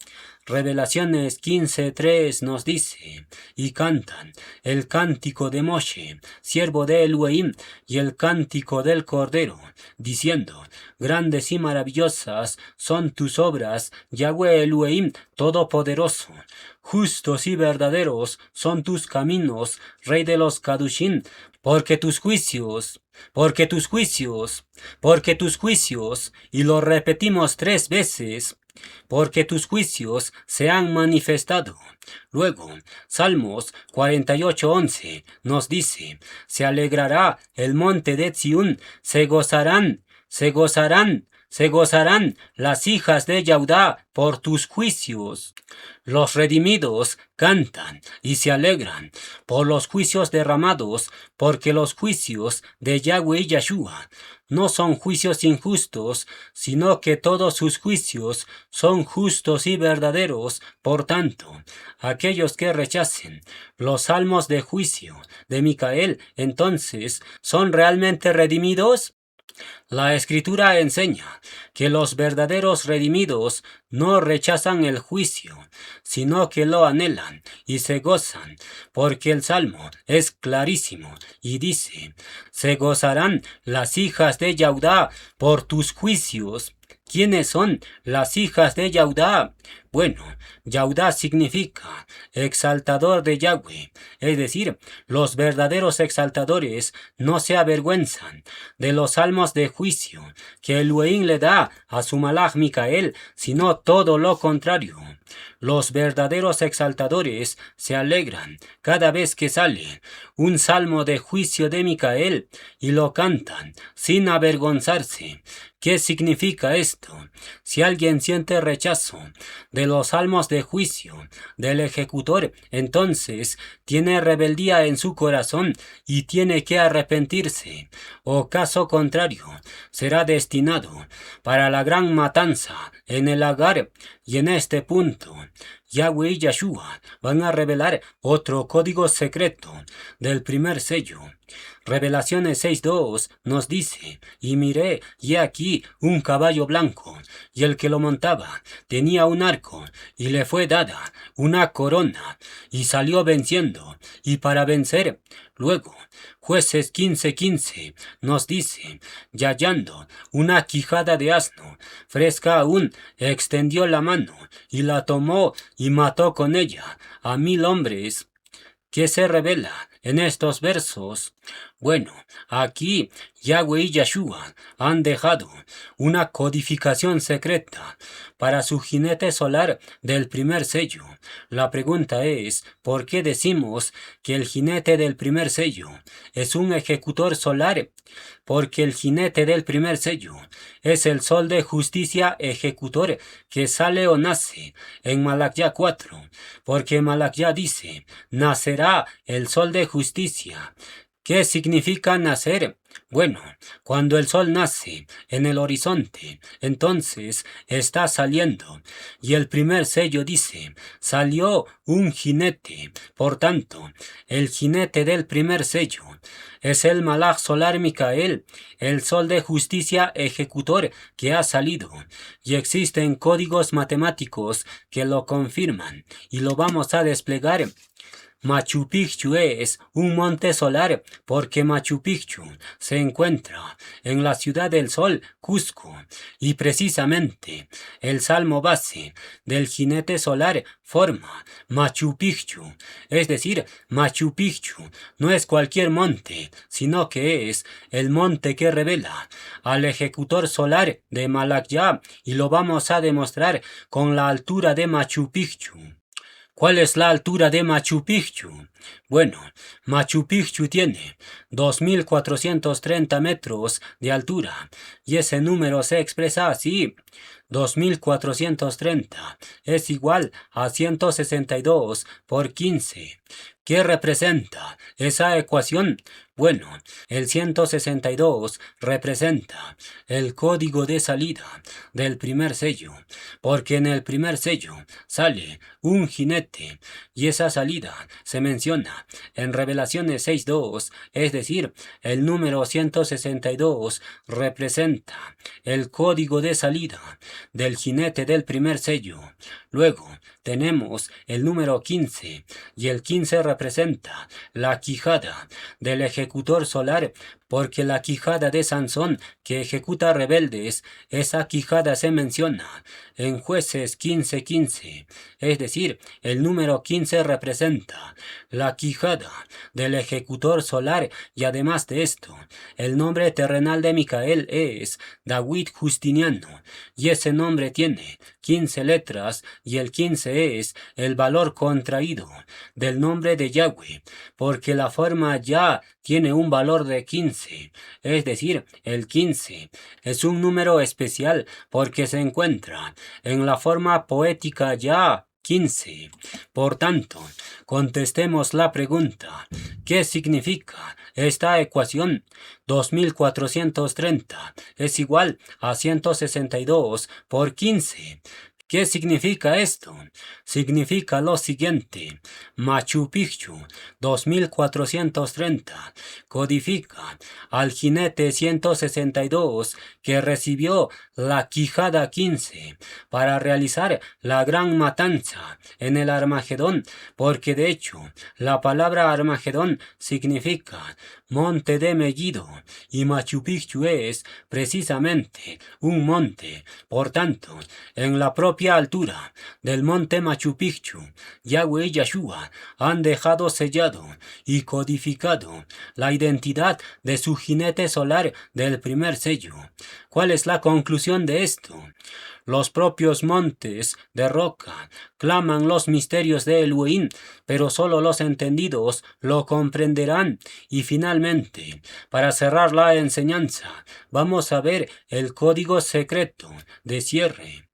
Revelaciones 15:3 nos dice: y cantan el cántico de Moshe, siervo de Elohim, y el cántico del Cordero, diciendo: grandes y maravillosas son tus obras, Yahweh Elohim Todopoderoso. Justos y verdaderos son tus caminos, Rey de los Kadushim, porque tus juicios, y lo repetimos 3 veces, porque tus juicios se han manifestado. Luego, Salmos 48:11 nos dice: se alegrará el monte de Sión, se gozarán Se gozarán las hijas de Yahudá por tus juicios. Los redimidos cantan y se alegran por los juicios derramados, porque los juicios de Yahweh y Yahshua no son juicios injustos, sino que todos sus juicios son justos y verdaderos. Por tanto, aquellos que rechacen los salmos de juicio de Micael, entonces, ¿son realmente redimidos? La Escritura enseña que los verdaderos redimidos no rechazan el juicio, sino que lo anhelan y se gozan, porque el Salmo es clarísimo y dice: se gozarán las hijas de Yahudá por tus juicios. ¿Quiénes son las hijas de Yahudá? Bueno, Yahudá significa exaltador de Yahweh, es decir, los verdaderos exaltadores no se avergüenzan de los salmos de juicio que Elohim le da a su malach Micael, sino todo lo contrario. Los verdaderos exaltadores se alegran cada vez que sale un salmo de juicio de Micael y lo cantan sin avergonzarse. ¿Qué significa esto? Si alguien siente rechazo de los salmos de juicio del ejecutor, entonces tiene rebeldía en su corazón y tiene que arrepentirse, o caso contrario, será destinado para la gran matanza en el Agar. Y en este punto, Yahweh y Yahshua van a revelar otro código secreto del primer sello. Revelaciones 6:2 nos dice: y miré, y aquí un caballo blanco, y el que lo montaba tenía un arco, y le fue dada una corona, y salió venciendo, y para vencer. Luego, Jueces 15:15 nos dice: y hallando una quijada de asno, fresca aún, extendió la mano, y la tomó, y mató con ella a 1000 hombres. ¿Qué se revela en estos versos? Bueno, aquí Yahweh y Yahshua han dejado una codificación secreta para su jinete solar del primer sello. La pregunta es: ¿por qué decimos que el jinete del primer sello es un ejecutor solar? Porque el jinete del primer sello es el sol de justicia ejecutor que sale o nace en Malaquía 4, porque Malaquía dice: nacerá el sol de justicia. ¿Qué significa nacer? Bueno, cuando el sol nace en el horizonte, entonces está saliendo. Y el primer sello dice: salió un jinete. Por tanto, el jinete del primer sello es el malach solar Micael, el sol de justicia ejecutor que ha salido. Y existen códigos matemáticos que lo confirman, y lo vamos a desplegar. Machu Picchu es un monte solar porque Machu Picchu se encuentra en la ciudad del sol, Cusco, y precisamente el salmo base del jinete solar forma Machu Picchu. Es decir, Machu Picchu no es cualquier monte, sino que es el monte que revela al ejecutor solar de Malaquía, y lo vamos a demostrar con la altura de Machu Picchu. ¿Cuál es la altura de Machu Picchu? Bueno, Machu Picchu tiene 2430 metros de altura, y ese número se expresa así: 2430 es igual a 162 por 15. ¿Qué representa esa ecuación? Bueno, el 162 representa el código de salida del primer sello, porque en el primer sello sale un jinete, y esa salida se menciona en Revelaciones 6:2, es decir, el número 162 representa el código de salida del jinete del primer sello. Luego tenemos el número 15, y el 15 representa la quijada del ejecutor solar, porque la quijada de Sansón que ejecuta rebeldes, esa quijada se menciona en Jueces 15:15, es decir, el número 15 representa la quijada del ejecutor solar. Y además de esto, el nombre terrenal de Micael es David Justiniano, y ese nombre tiene 15 letras, y el 15 es el valor contraído del nombre de Yahweh, porque la forma Ya tiene un valor de 15. 15, es decir, el 15, es un número especial porque se encuentra en la forma poética ya 15. Por tanto, contestemos la pregunta: ¿qué significa esta ecuación? 2430 es igual a 162 por 15. ¿Qué significa esto? Significa lo siguiente: Machu Picchu 2430 codifica al jinete 162 que recibió la quijada 15 para realizar la gran matanza en el Armagedón, porque de hecho la palabra Armagedón significa monte de Megiddo y Machu Picchu es precisamente un monte. Por tanto, en la propia altura del monte Machu Picchu, Yahweh y Yahshua han dejado sellado y codificado la identidad de su jinete solar del primer sello. ¿Cuál es la conclusión de esto? Los propios montes de roca claman los misterios de Elohim, pero solo los entendidos lo comprenderán. Y finalmente, para cerrar la enseñanza, vamos a ver el código secreto de cierre.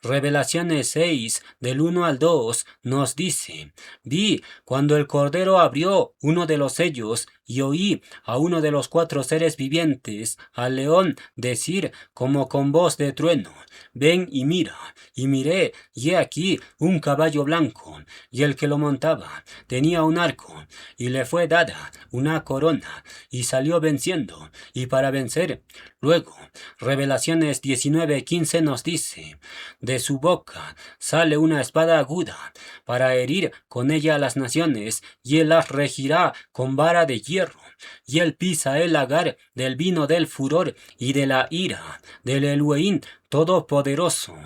Revelaciones 6, del 1 al 2, nos dice: vi cuando el Cordero abrió uno de los sellos y oí a uno de los 4 seres vivientes, al león, decir como con voz de trueno: ven y mira. Y miré, y he aquí un caballo blanco, y el que lo montaba tenía un arco, y le fue dada una corona, y salió venciendo, y para vencer. Luego, Revelaciones 19:15 nos dice: de su boca sale una espada aguda, para herir con ella a las naciones, y él las regirá con vara de hierro. Y él pisa el lagar del vino del furor y de la ira del Elohim Todopoderoso.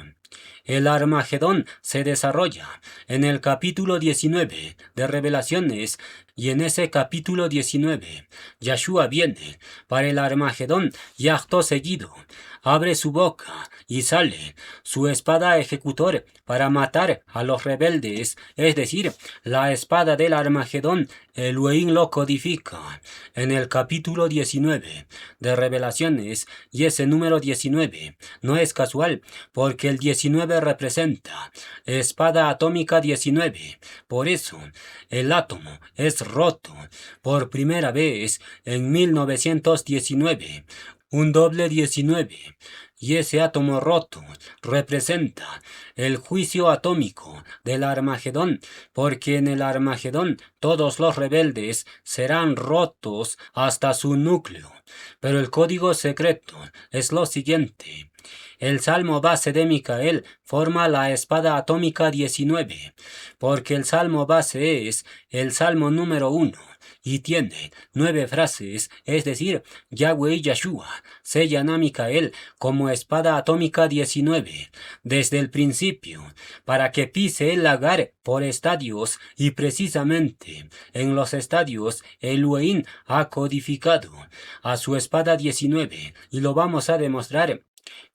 El Armagedón se desarrolla en el capítulo 19 de Revelaciones, y en ese capítulo 19, Yahshua viene para el Armagedón y acto seguido abre su boca y sale su espada ejecutor para matar a los rebeldes, es decir, la espada del Armagedón. Elohim lo codifica en el capítulo 19 de Revelaciones, y ese número 19 no es casual, porque el 19 representa espada atómica 19. Por eso, el átomo es roto por primera vez en 1919. Un doble 19, y ese átomo roto representa el juicio atómico del Armagedón, porque en el Armagedón todos los rebeldes serán rotos hasta su núcleo. Pero el código secreto es lo siguiente: el salmo base de Micael forma la espada atómica 19, porque el salmo base es el salmo número 1. Y tiene 9 frases, es decir, Yahweh y Yahshua sellan a Micael como espada atómica 19 desde el principio, para que pise el lagar por estadios, y precisamente en los estadios Elohim ha codificado a su espada 19, y lo vamos a demostrar.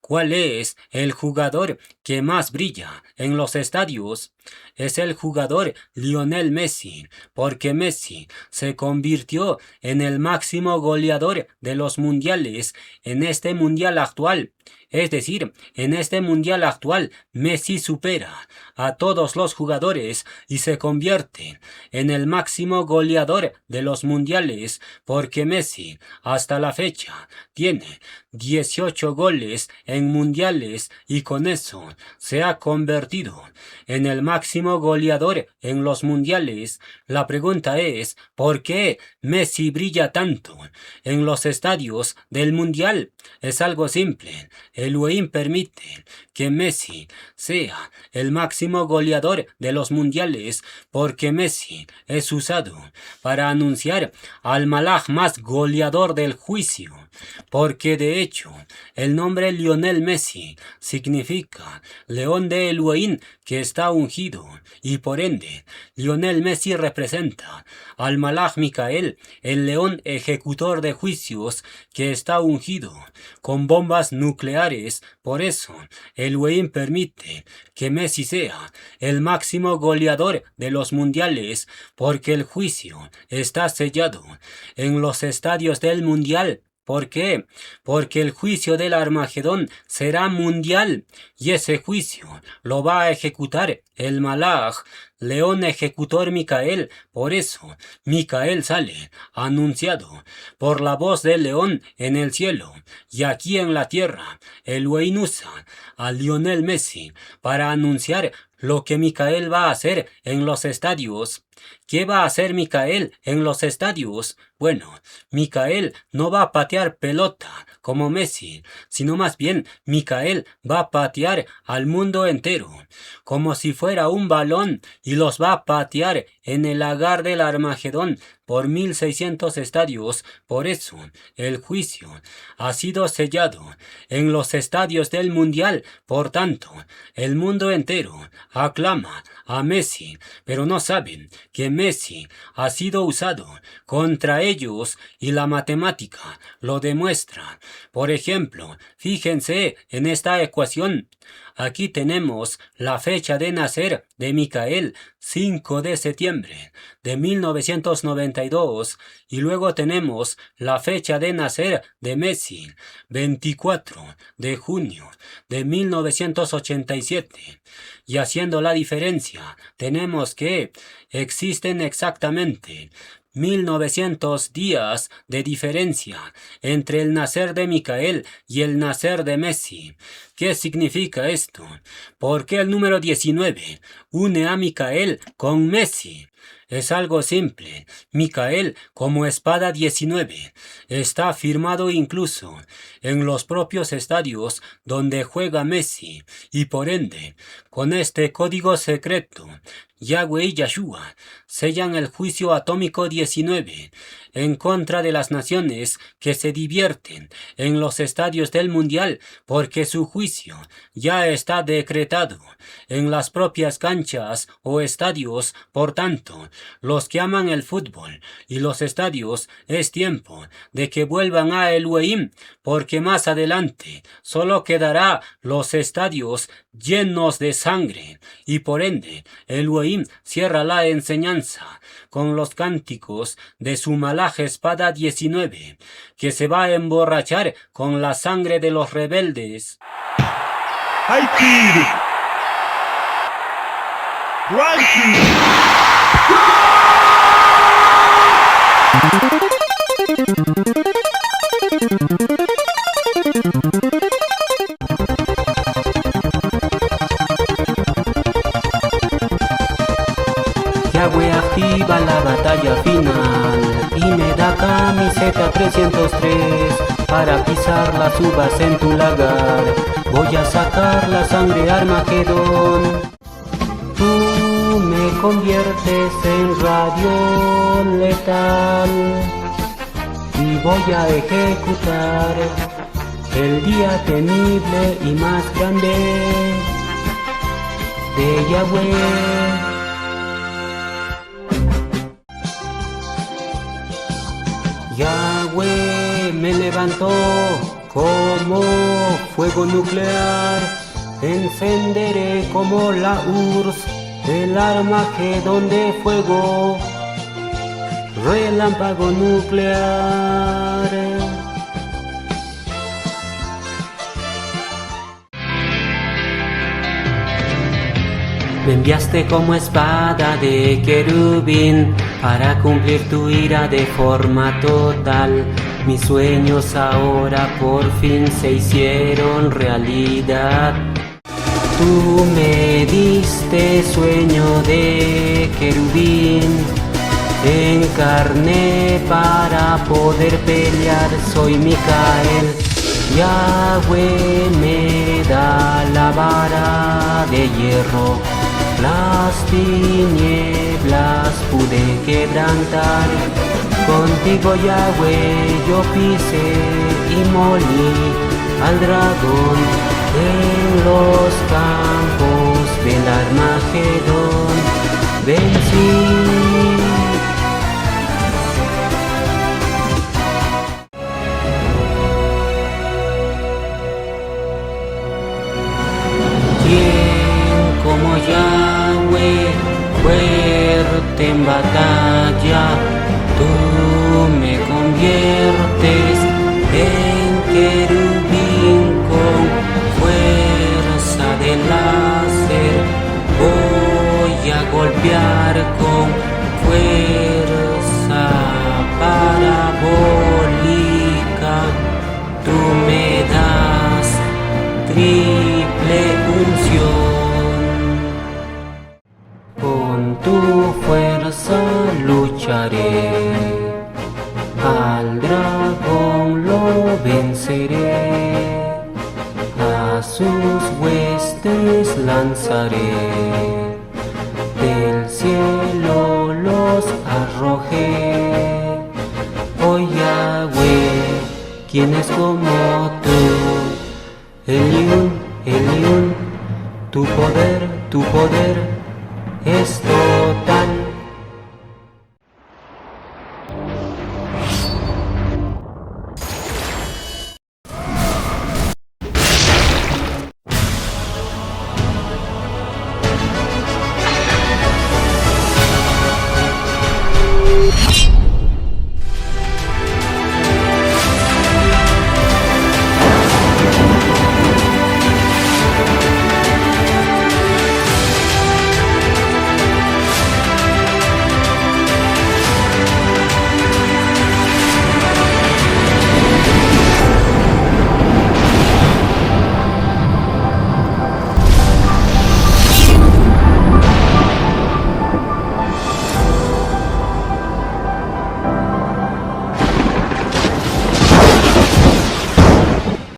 ¿Cuál es el jugador que más brilla en los estadios? Es el jugador Lionel Messi, porque Messi se convirtió en el máximo goleador de los mundiales en este mundial actual. Es decir, en este mundial actual, Messi supera a todos los jugadores y se convierte en el máximo goleador de los mundiales, porque Messi hasta la fecha tiene 18 goles en mundiales, y con eso se ha convertido en el máximo goleador en los mundiales. La pregunta es: ¿por qué Messi brilla tanto en los estadios del mundial? Es algo simple. Elohim permite que Messi sea el máximo goleador de los mundiales, porque Messi es usado para anunciar al malaj más goleador del juicio, porque de hecho el nombre Lionel Messi significa león de Elohim que está ungido, y por ende Lionel Messi representa al malaj Micael, el león ejecutor de juicios que está ungido con bombas nucleares. Por eso Elohim permite que Messi sea el máximo goleador de los mundiales porque el juicio está sellado en los estadios del mundial. ¿Por qué? Porque el juicio del Armagedón será mundial y ese juicio lo va a ejecutar el Malach, león ejecutor Micael. Por eso Micael sale anunciado por la voz del león en el cielo y aquí en la tierra. Elohim usa a Lionel Messi para anunciar lo que Micael va a hacer en los estadios. ¿Qué va a hacer Micael en los estadios? Bueno, Micael no va a patear pelota como Messi, sino más bien Micael va a patear al mundo entero, como si fuera un balón, y los va a patear en el lagar del Armagedón por 1600 estadios. Por eso el juicio ha sido sellado en los estadios del mundial. Por tanto, el mundo entero aclama a Messi, pero no saben que Messi ha sido usado contra ellos y la matemática lo demuestra. Por ejemplo, fíjense en esta ecuación. Aquí tenemos la fecha de nacer de Micael, 5 de septiembre de 1992, y luego tenemos la fecha de nacer de Messi, 24 de junio de 1987. Y haciendo la diferencia, tenemos que existen exactamente 1900 días de diferencia entre el nacer de Micael y el nacer de Messi. ¿Qué significa esto? ¿Por qué el número 19 une a Micael con Messi? Es algo simple. Micael, como espada 19, está firmado incluso en los propios estadios donde juega Messi, y por ende, con este código secreto, Yahweh y Yahshua sellan el juicio atómico 19 en contra de las naciones que se divierten en los estadios del mundial, porque su juicio ya está decretado en las propias canchas o estadios. Por tanto, los que aman el fútbol y los estadios, es tiempo de que vuelvan a Elohim, porque más adelante solo quedará los estadios llenos de sangre, y por ende Elohim cierra la enseñanza con los cánticos de su Malaj espada 19, que se va a emborrachar con la sangre de los rebeldes. Yahweh activa la batalla final y me da camiseta 303 para pisar las uvas en tu lagar. Voy a sacar la sangre Armagedón. Tú me conviertes en radio letal y voy a ejecutar el día temible y más grande de Yahweh. Yahweh me levantó como fuego nuclear, encenderé como la URSS el Armagedón de fuego, relámpago nuclear. Me enviaste como espada de querubín para cumplir tu ira de forma total. Mis sueños ahora por fin se hicieron realidad. Tú me diste sueño de querubín, encarné para poder pelear, soy Micael. Yahweh me da la vara de hierro, las tinieblas pude quebrantar. Contigo Yahweh yo pisé y molí al dragón en los campos del Armagedón. Vencí. conviertes en querubín con fuerza de láser. Voy a golpear con fuerza parabólica. Tú me das triple unción. Con tu fuerza lucharé, al dragón lo venceré, a sus huestes lanzaré, del cielo los arrojé. Oh Yahweh, ¿quién es como tú? Eliún, tu poder es total.